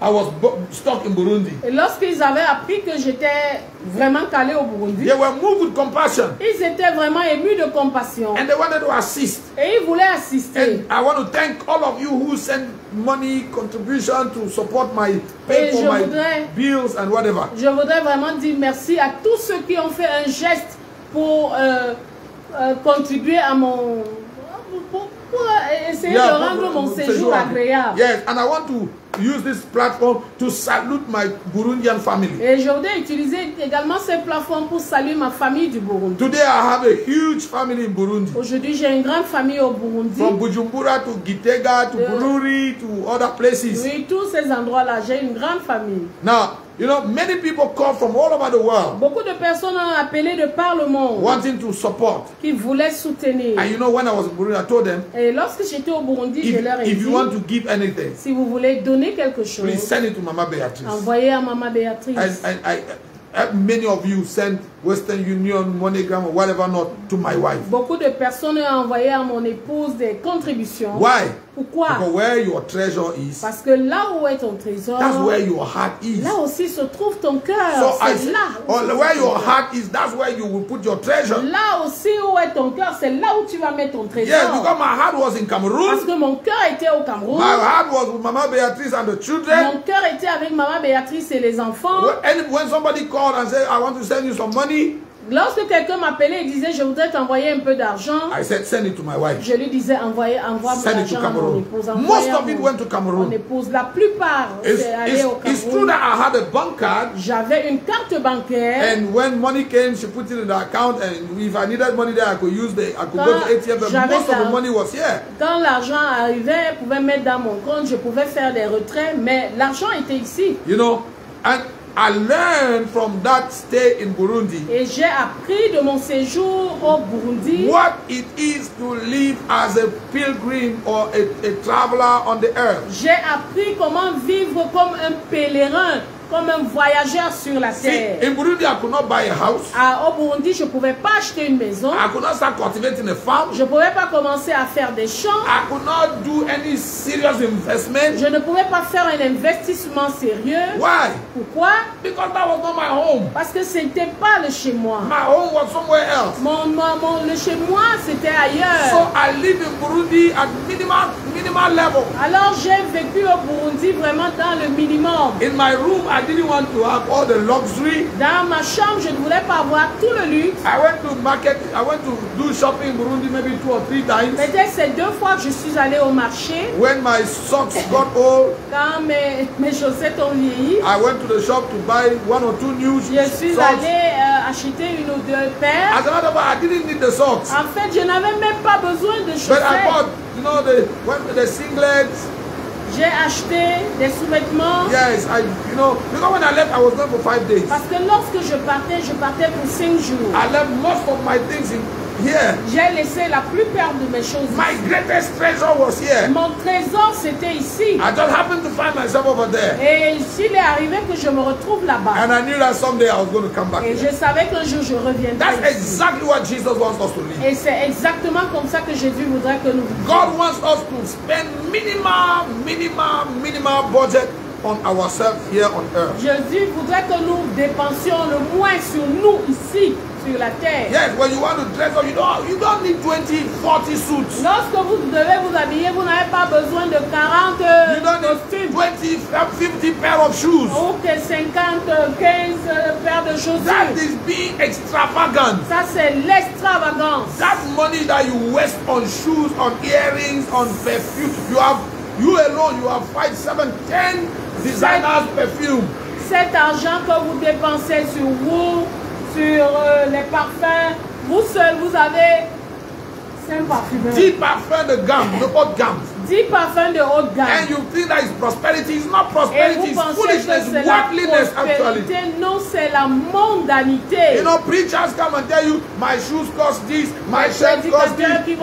I was stuck in Burundi, et lorsqu'ils avaient appris que j'étais vraiment calé au Burundi, they were moved with compassion. Ils étaient vraiment émus de compassion. And they wanted to assist. Et ils voulaient assister. And I want to thank all of you who sent money contribution to support my pay for my bills and whatever. Je voudrais vraiment dire merci à tous ceux qui ont fait un geste pour contribuer à mon... pour essayer de rendre mon séjour agréable. Yes, and I want to use this platform to salute my Burundian family. Et je voudrais utiliser également cette plateforme pour saluer ma famille du Burundi. Today I have a huge family in Burundi. Aujourd'hui, j'ai une grande famille au Burundi. From Bujumbura to Gitega to Bururi to other places. Oui, tous ces endroits-là, j'ai une grande famille. Now, you know, many people come from all over the world. Beaucoup de personnes ont appelé de par le monde. Wanting to support. Qui voulaient soutenir. And you know, when I was in Burundi, I told them. Et lorsque j'étais au Burundi, je leur ai dit. If you want to give anything. Si vous voulez donner quelque chose. Please send it to Mama Beatrice. Envoyez à Maman Béatrice. Many of you send Western Union, MoneyGram, or whatever not to my wife. Beaucoup de personnes ont envoyé à mon épouse des contributions. Why? Pourquoi? Because where your treasure is, parce que là où est ton trésor, that's where your heart is. Là aussi se trouve ton cœur. So where your heart is, that's where you will put your treasure. Là aussi où est ton cœur, c'est là où tu vas mettre ton trésor. Yes, because my heart was in Cameroon. Parce que mon cœur était au Cameroun. My heart was with Mama Beatrice and the children. Mon cœur était avec Maman Béatrice et les enfants. When somebody called and said, I want to send you some money. Lorsque quelqu'un m'appelait et disait, je voudrais t'envoyer un peu d'argent, I said, send it to my wife. Je lui disais, envoie l'argent à mon épouse. Most of it went to Cameroon. Mon épouse, la plupart, c'est allé au Cameroun. It's true that I had a bank card. J'avais une carte bancaire. And when money came, she put it in the account. And if I needed money there, I could use I could go to ATM. But most of the money was here. Quand l'argent arrivait, je pouvais mettre dans mon compte, je pouvais faire des retraits, mais l'argent était ici. You know, and I learned from that stay in Burundi. Et j'ai appris de mon séjour au Burundi. What it is to live as a pilgrim or a traveler on the earth. J'ai appris comment vivre comme un pèlerin, comme un voyageur sur la terre. See, in Burundi, I could not buy a house. Au Burundi, je ne pouvais pas acheter une maison. I could not start cultivating a farm. Je ne pouvais pas commencer à faire des champs. I could not do any serious investment. Je ne pouvais pas faire un investissement sérieux. Why? Pourquoi? Because that was not my home. Parce que ce n'était pas le chez moi. My home was somewhere else. Le chez moi, c'était ailleurs. So I live in Burundi at minimal level. Alors j'ai vécu au Burundi vraiment dans le minimum. In my room, I didn't want to have all the luxury. Dans ma chambre, je ne voulais pas avoir tout le luxe. I went to do shopping in Burundi maybe 2 or 3 times. Peut-être c'est 2 fois que je suis allée au marché. When my socks got old, quand mes chaussettes ont vieilli, I went to the shop to buy 1 or 2 new socks. Je suis allée acheter 1 ou 2 paires. As a matter of fact, I didn't need the socks. En fait, je n'avais même pas besoin de chaussettes. But I bought, you know, the singlets. J'ai acheté des sous-vêtements. Yes, because when I left, I was there for 5 days. Parce que lorsque je partais pour 5 jours. I left most of my things here. J'ai laissé la plupart de mes choses. My greatest treasure was here. Mon trésor c'était ici. I just happened to find myself over there. Et il est arrivé que je me retrouve là-bas. And I knew that someday I was going to come back. Et je savais qu'un jour je reviendrai. That's exactly what Jesus wants us to live. Et c'est exactement comme ça que Jésus voudrait que nous vivions. God wants us to spend minimal budget on ourselves here on earth. Jésus voudrait que nous dépensions le moins sur nous ici. Sur la terre. Yes, when you want to dress up, you don't need 20, 40 suits. Lorsque vous devez vous habiller, vous n'avez pas besoin de 40 you don't need 20, 50 pair of shoes. Ou que 50, 15 paires de chaussures. That is being extravagant. Ça c'est l'extravagance. That money that you waste on shoes, on earrings, on perfume, you alone, you have 5, 7, 10 designers perfume. Cet argent que vous dépensez sur vous, sur les parfums, vous seul, vous avez 5 parfumeurs. 10 parfums de gamme, de haute gamme. 10 parfums de haute gamme. And you think that is prosperity. It's not prosperity, it's foolishness, worldliness actually. Non, c'est la mondanité. You know, preachers come and tell you, my shoes cost this, my shirt cost this,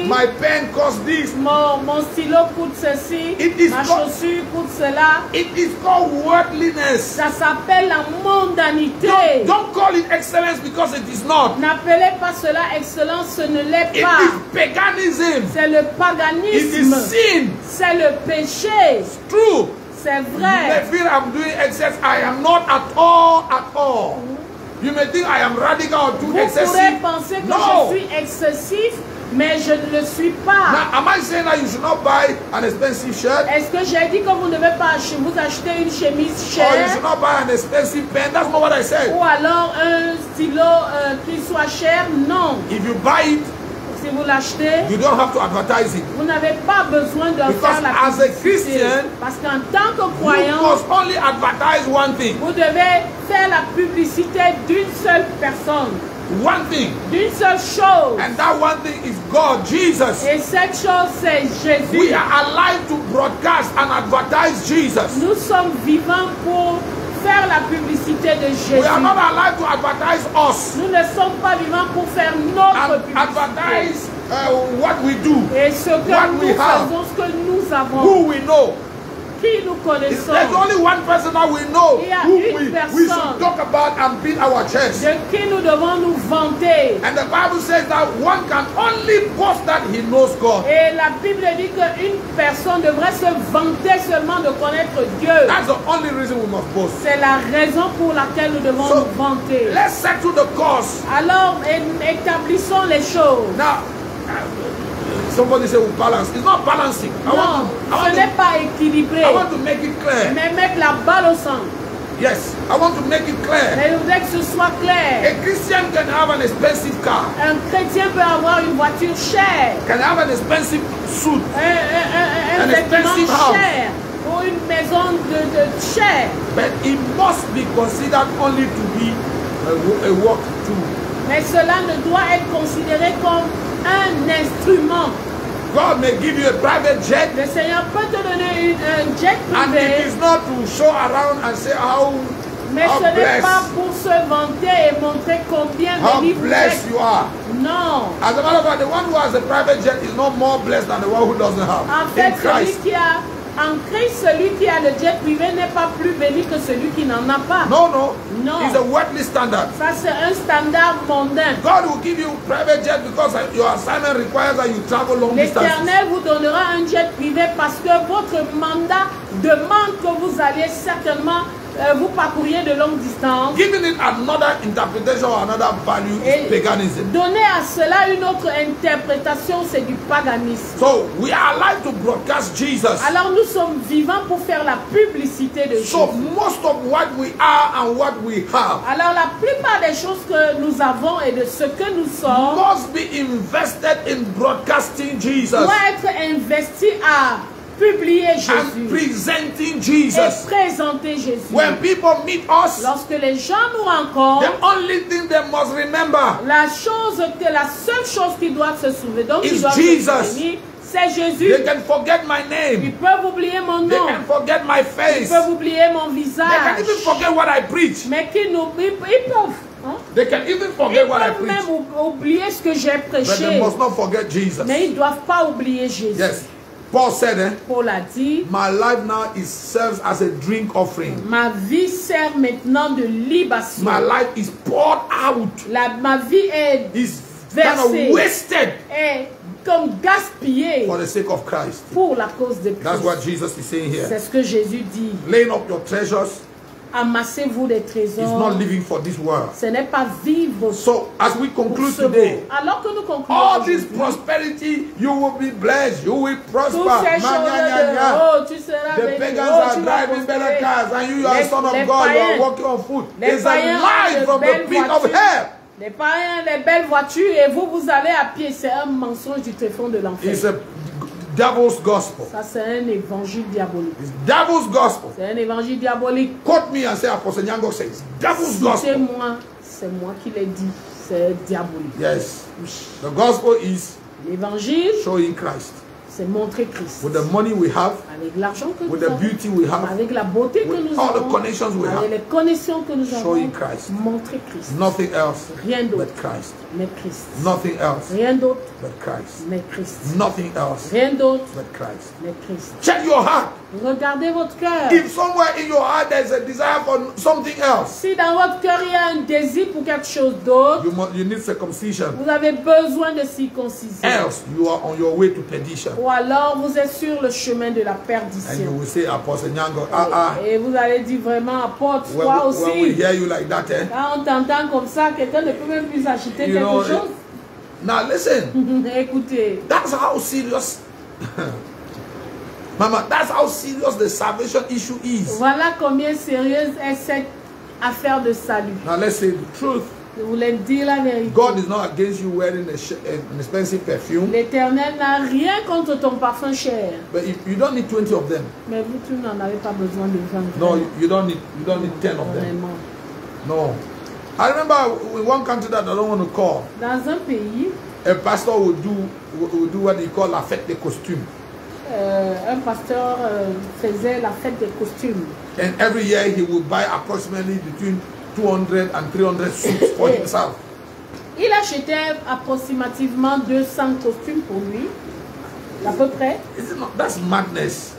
my pen cost this. Mon stylo coûte ceci, ma chaussure coûte cela. It is called worldliness. Ça s'appelle la mondanité. Don't call it excellence because it is not. N'appelez pas cela excellence, ce ne l'est pas. It is paganism. C'est le paganisme. Sin. C'est le péché. It's true. C'est vrai. You may feel I'm doing excess. I am not at all. You may think I am radical or too excessive. Vous pourrez penser que je suis excessif, Mais je ne le suis pas. Now, am I saying that you should not buy an expensive shirt? Est-ce que j'ai dit que vous ne devez pas vous acheter une chemise chère? Or you should not buy an expensive pen? That's not what I said. Ou alors un stylo qui soit cher? Non. If you buy it, si vous l'achetez, you don't have to advertise it. Vous n'avez pas besoin de faire la publicité. Parce qu'en tant que croyant, you must only advertise one thing. Vous devez faire la publicité d'une seule personne. One thing. D'une seule chose. And that one thing is God, Jesus. Et cette chose, c'est Jésus. We are alive to broadcast and advertise Jesus. Nous sommes vivants pour faire la publicité de Jésus. We are not alive to advertise us. Nous ne sommes pas vivants pour faire notre publicité. Advertise what we do. Et ce que nous faisons, ce que nous avons. Who we know. Qui nous connaissons. There's only one person that we know Il y a who une we should talk about and beat our chest. De qui nous devons nous vanter. And the Bible says that one can only boast that he knows God. Et la Bible dit qu'une personne devrait se vanter seulement de connaître Dieu. That's the only reason we must boast. C'est la raison pour laquelle nous devons nous vanter. Let's settle the cause. Alors établissons les choses. Now, somebody say we balance. It's not balancing. Ce n'est pas équilibré. I want to make it clear. Mais mettre la balle au centre. Yes, I want to make it clear. Mais je voudrais que ce soit clair. A Christian can have an expensive car. Un chrétien peut avoir une voiture chère. Can have an expensive suit. Un vêtement cher. Ou une maison de chère. But it must be considered only to be a work tool. Mais cela ne doit être considéré comme un instrument. God may give you a private jet. Le Seigneur peut te donner un jet privé. And it is not to show around and say how mais ce n'est pas pour se vanter et montrer combien béni vous êtes. You are. Non. As a matter of fact, the one who has a private jet is not more blessed than the one who doesn't have. En fait, en Christ, celui qui a le jet privé n'est pas plus béni que celui qui n'en a pas. No, no. Non. It's a worldly standard. Ça, c'est un standard mondain. God will give you private jet because your assignment requires that you travel long distances. L'Éternel vous donnera un jet privé parce que votre mandat demande que vous alliez certainement vous parcouriez de longues distances. Giving it another interpretation or another value is paganism. Donner à cela une autre interprétation, c'est du paganisme. So we are alive to broadcast Jesus. Alors nous sommes vivants pour faire la publicité de Jésus. So most of what we are and what we have. Alors la plupart des choses que nous avons et de ce que nous sommes must be invested in broadcasting Jesus. Doit être investi à publier Jésus. And presenting Jesus. Et présenter Jésus. When people meet us, lorsque les gens nous rencontrent, the only thing they must remember, la seule chose qu'ils doivent se souvenir, donc ils doivent Jesus. se souvenir, c'est Jésus. They can forget my name. Ils peuvent oublier mon nom. They can forget my face. Ils peuvent oublier mon visage. They can even forget what I preach. Mais ils peuvent. They can even forget what I preach. Ils peuvent même oublier ce que j'ai prêché. But they must not forget Jesus. Mais ils ne doivent pas oublier Jésus. Yes. Paul said, Paul a dit, my life now serves as a drink offering. Ma vie sert maintenant de libation. My life is poured out. Ma vie est versée. Kind of wasted. Est comme gaspillée. For the sake of Christ. Pour la cause de Christ. That's what Jesus is saying here. C'est ce que Jésus dit. Laying up your treasures. Amassez-vous des trésors. It's not living for this world. Ce n'est pas vivre. So as we conclude today, alors que nous concluons, all this prosperity, you will be blessed, you will prosper. The pagans are driving better cars, and you are son of God, you are walking on foot. It's a lie from the pit of hell. Les païens, les belles voitures, et vous allez à pied. C'est un mensonge du tréfonds de l'enfer. It's a devil's gospel. Ça, c'est un évangile diabolique. It's devil's gospel. C'est un évangile diabolique. Quote me and say, Apostle Nyango says, devil's gospel. C'est moi qui l'ai dit. C'est diabolique. Yes. The gospel is l'évangile, showing Christ. C'est montrer Christ. With the money we have, avec l'argent que with nous the avons, beauty we have, avec la beauté que nous all avons, the connections we avec have, les connexions que nous avons, showing Christ. Montrer Christ. Nothing else rien d'autre but Christ. Mais Christ. Nothing else rien d'autre but Christ. Mais Christ. Nothing else rien d'autre but Christ. Mais Christ. Check your heart. Regardez votre cœur. If somewhere in your heart there is a desire for something else, si dans votre cœur il y a un désir pour quelque chose d'autre, you need circumcision. Vous avez besoin de circoncision. Else you are on your way to perdition. Ou alors vous êtes sur le chemin de la And perdition. you will say, Apostle Nyango, Et vous allez dire vraiment, apôtre, toi aussi. When we hear you like that, Quand on t'entend comme ça, quelqu'un ne peut même plus acheter quelque chose. Now listen. Écoutez. That's how serious. Mama, that's how serious the salvation issue is. Voilà combien sérieuse est cette affaire de salut. Now let's say the truth. Je voulais dire la vérité. God is not against you wearing an expensive perfume. L'Éternel n'a rien contre ton parfum cher. But you don't need 20 of them. Mais vous, tu n'en avez pas besoin de 20. No, you don't need 10 of them. No. I remember in one country that I don't want to call. Dans un pays, a pastor would do what they call la fête des costumes. Un pasteur faisait la fête des costumes. And every year he would buy approximately between 200 and 300 suits for himself. Il achetait approximativement 200 costumes pour lui, à peu près. That's madness.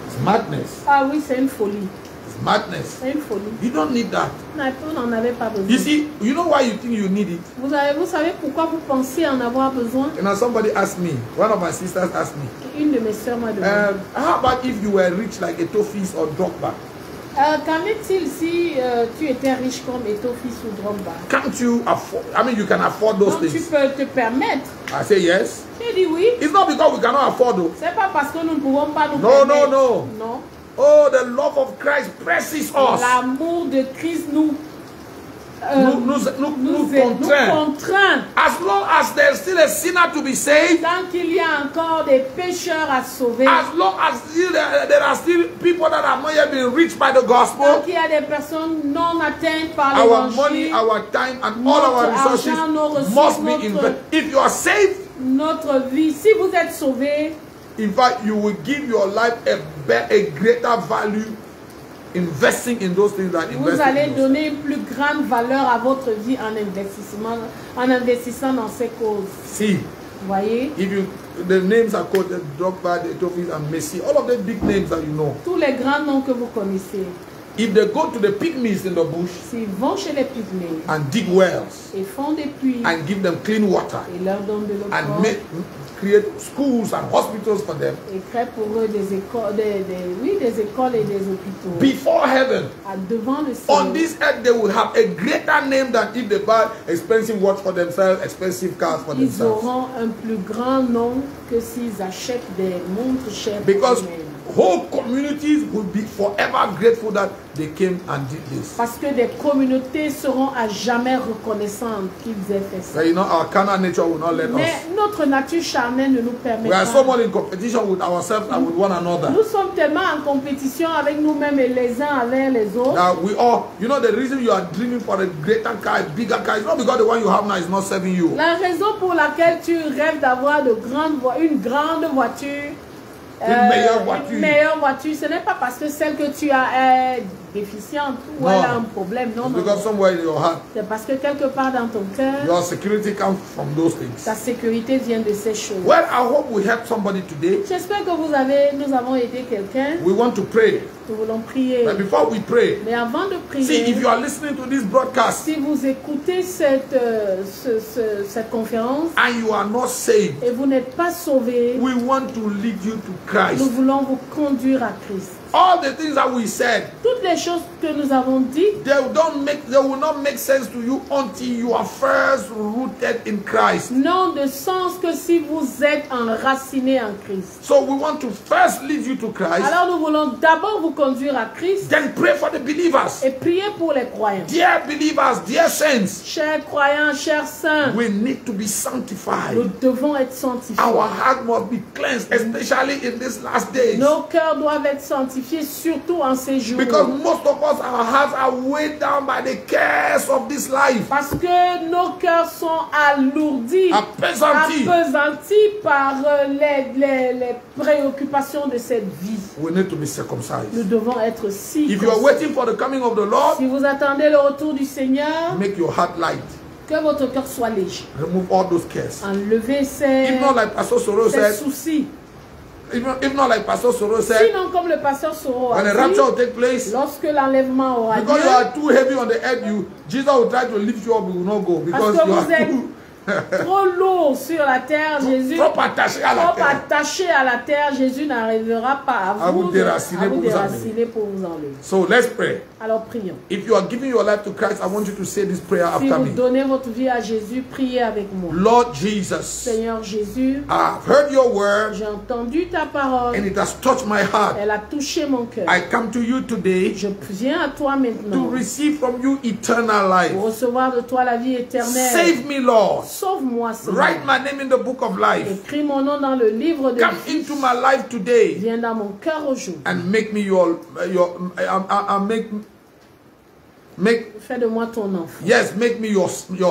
It's madness. Ah oui, c'est une folie. It's madness. C'est une folie. You don't need that. Vous n'en avez pas besoin. You see, you know why you think you need it? Vous savez pourquoi vous pensez en avoir besoin? And now somebody asked me, one of my sisters asked me, une de mes sœurs m'a demandé. How about if you were rich like Etophis or Drogba? Qu'en est-il si tu étais riche comme Etophis ou Drogba? Can't you afford? I mean, you can afford those things. Tu peux te permettre. I say yes. J'ai dit oui. It's not because we cannot afford though. C'est pas parce que nous ne pouvons pas nous permettre. Non. Oh, the love of Christ presses us. L'amour de Christ nous contraint. As long as there's still a sinner to be saved, tant qu'il y a encore des pécheurs à sauver, as long as there are still people that have not yet been reached by the gospel, tant qu'il y a des personnes non atteintes par our money, our time, and all our resources must be invested. If you are saved, notre vie, si vous êtes sauvé, in fact, you will give your life a greater value investing in those things that vous allez donner une plus grande valeur à votre vie en investissant dans ces causes. See, voyez, the names are called the Drogba, the Etophis, and Messi. All of the big names that you know. Tous les grands noms que vous connaissez. If they go to the pygmies in the bush, s'ils vont chez les pygmées, and dig wells, et font des puits, and give them clean water, et leur donnent de l'eau and create schools and hospitals for them, et créent pour eux des écoles, des écoles et des hôpitaux. Before heaven, devant le ciel, on this earth they will have a greater name than if they buy expensive watch for themselves, expensive cars for themselves. Ils auront un plus grand nom que s'ils achètent des montres chères. Because whole communities will be forever grateful that they came and did this. Parce que des communautés seront à jamais reconnaissantes qu'ils aient fait ça. You know, our carnal nature will not let us. Mais notre nature charnelle ne nous permet pas. We are so much in competition with ourselves and with one another. Nous sommes tellement en compétition avec nous-mêmes et les uns avec les autres. Now we all, you know, the reason you are dreaming for a greater car, a bigger car, is not because the one you have now is not serving you. La raison pour laquelle tu rêves d'avoir une grande voiture. Une meilleure voiture, ce n'est pas parce que celle que tu as est déficiente ou elle a un problème. Non, non. C'est parce que quelque part dans ton cœur, your security comes from those things. Ta sécurité vient de ces choses. Well, I hope we help somebody today. J'espère que nous avons aidé quelqu'un. We want to pray. Nous voulons prier. But before we pray, mais avant de prier, see, if you are listening to this broadcast, si vous écoutez cette conférence, and you are not saved, et vous n'êtes pas sauvé, we want to lead you to Christ. Nous voulons vous conduire à Christ. All the things that we said, toutes les choses que nous avons dites, they will not make sense to you until you are first rooted in Christ. N'ont de sens que si vous êtes enraciné en Christ. So we want to first lead you to Christ. Alors nous voulons d'abord vous conduire à Christ. Then pray for the believers. Et prier pour les croyants. Dear believers, dear saints. Chers croyants, chers saints. We need to be sanctified. Nous devons être sanctifiés. Our heart must be cleansed, especially in these last days. Nos cœurs doivent être sanctifiés, surtout en ces jours. Because most of us, our hearts are weighed down by the cares of this life. Parce que nos cœurs sont alourdis, appesantis par les préoccupations de cette vie. We need to be circumcised. Nous devons être circoncis. If you are waiting for the coming of the Lord, si vous attendez le retour du Seigneur, make your heart light. Que votre cœur soit léger. Remove all those cares. Enlevez ces soucis. If not like Pastor Soro said, sinon comme le pasteur Soro when the rapture will take place, lorsque l'enlèvement aura lieu, because you are too heavy on the earth, Jesus will try to lift you up, you will not go because Trop lourd sur la terre, Jésus. Trop attaché à la terre. Trop attaché à la terre, Jésus n'arrivera pas à vous déraciner pour vous enlever. So let's pray. Alors prions. If you are giving your life to Christ, I want you to say this prayer after me. Si vous donnez votre vie à Jésus, priez avec moi. Lord Jesus, Seigneur Jésus, I've heard your word. J'ai entendu ta parole. And it has touched my heart. Elle a touché mon cœur. I come to you today. Je viens à toi maintenant. To receive from you eternal life. Pour recevoir de toi la vie éternelle. Save me, Lord. Sauve-moi, Seigneur. Write my name in the book of life. Écris mon nom dans le livre de vie. Come into my life today. Viens dans mon cœur aujourd'hui. And make me Fais de moi ton enfant. Yes, make me your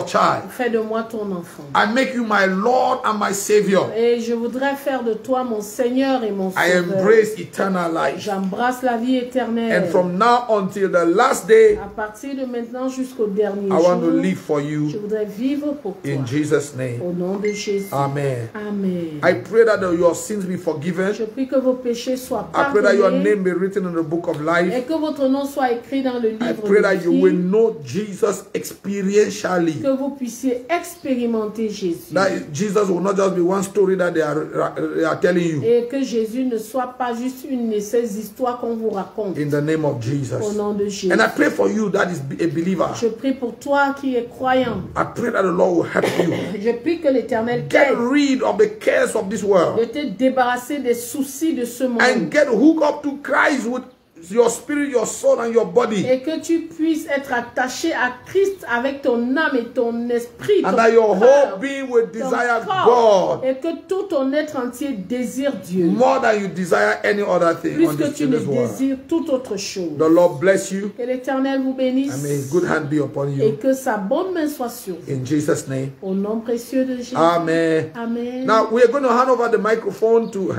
child. Fais de moi ton enfant. I make you my Lord and my Savior. Et je voudrais faire de toi mon Seigneur et mon Sauveur. I embrace eternal life. J'embrasse la vie éternelle. And from now until the last day, à partir de maintenant jusqu'au dernier jour, want to live for you. Je voudrais vivre pour toi. In Jesus' name. Au nom de Jésus. Amen. Amen. I pray that your sins be forgiven. Je prie que vos péchés soient pardonnés. I pray that your name be written in the book of life. Et que votre nom soit écrit dans le livre de vie. I pray that you will know Jesus experientially. Que vous puissiez expérimenter Jésus. That Jesus will not just be one story that they are telling you. Et que Jésus ne soit pas juste une de ces histoires qu'on vous raconte. In the name of Jesus. Au nom de Jésus. And I pray for you that is a believer. Je prie pour toi qui es croyant. I pray that the Lord will help you. Je prie que l'Éternel get rid of the cares of this world. De te débarrasser des soucis de ce monde. And get hooked up to Christ with your spirit, your soul and your body. Et que tu puisses être attaché à Christ avec ton âme et ton esprit. And that your whole being will desire God. Et que tout ton être entier désire Dieu. More than you desire any other thing. Plus que tu ne désires toute autre chose. The Lord bless you. Que l'Éternel vous bénisse. And may His good hand be upon you. Et que sa bonne main soit sur vous. In Jesus' name. Au nom précieux de Jésus. Amen. Amen. Now we are going to hand over the microphone to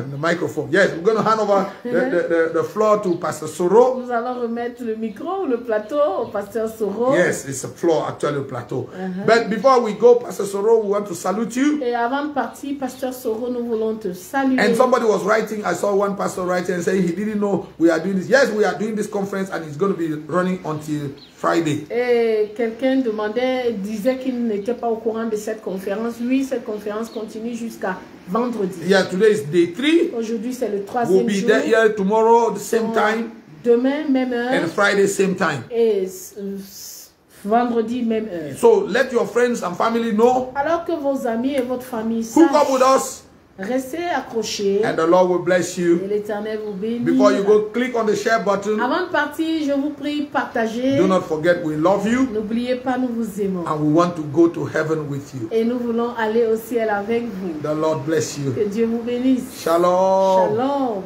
Yes, we're going to hand over the floor to Pastor Soro. Nous allons remettre le micro ou le plateau au pasteur Soro. Yes, it's a floor, actually a plateau. But before we go, Pastor Soro, we want to salute you. Et avant de partir, pasteur Soro, nous voulons te saluer. And somebody was writing, I saw one pastor writing and saying he didn't know we are doing this. Yes, we are doing this conference and it's going to be running until Friday. Et quelqu'un disait qu'il n'était pas au courant de cette conférence. Oui, cette conférence continue jusqu'à vendredi. Yeah, today is day 3. Aujourd'hui, c'est le 3e jour. We'll be there here tomorrow, the same time. Demain, même heure. And Friday, same time. Et vendredi, même heure. So let your friends and family know. Alors que vos amis et votre famille hook up with us. Restez accrochés. And the Lord will bless you. Et l'Éternel vous bénisse. Before you go, click on the share button. Avant de partir, je vous prie, partagez. Do not forget we love you. N'oubliez pas, nous vous aimons. And we want to go to heaven with you. Et nous voulons aller au ciel avec vous. The Lord bless you. Que Dieu vous bénisse. Shalom. Shalom.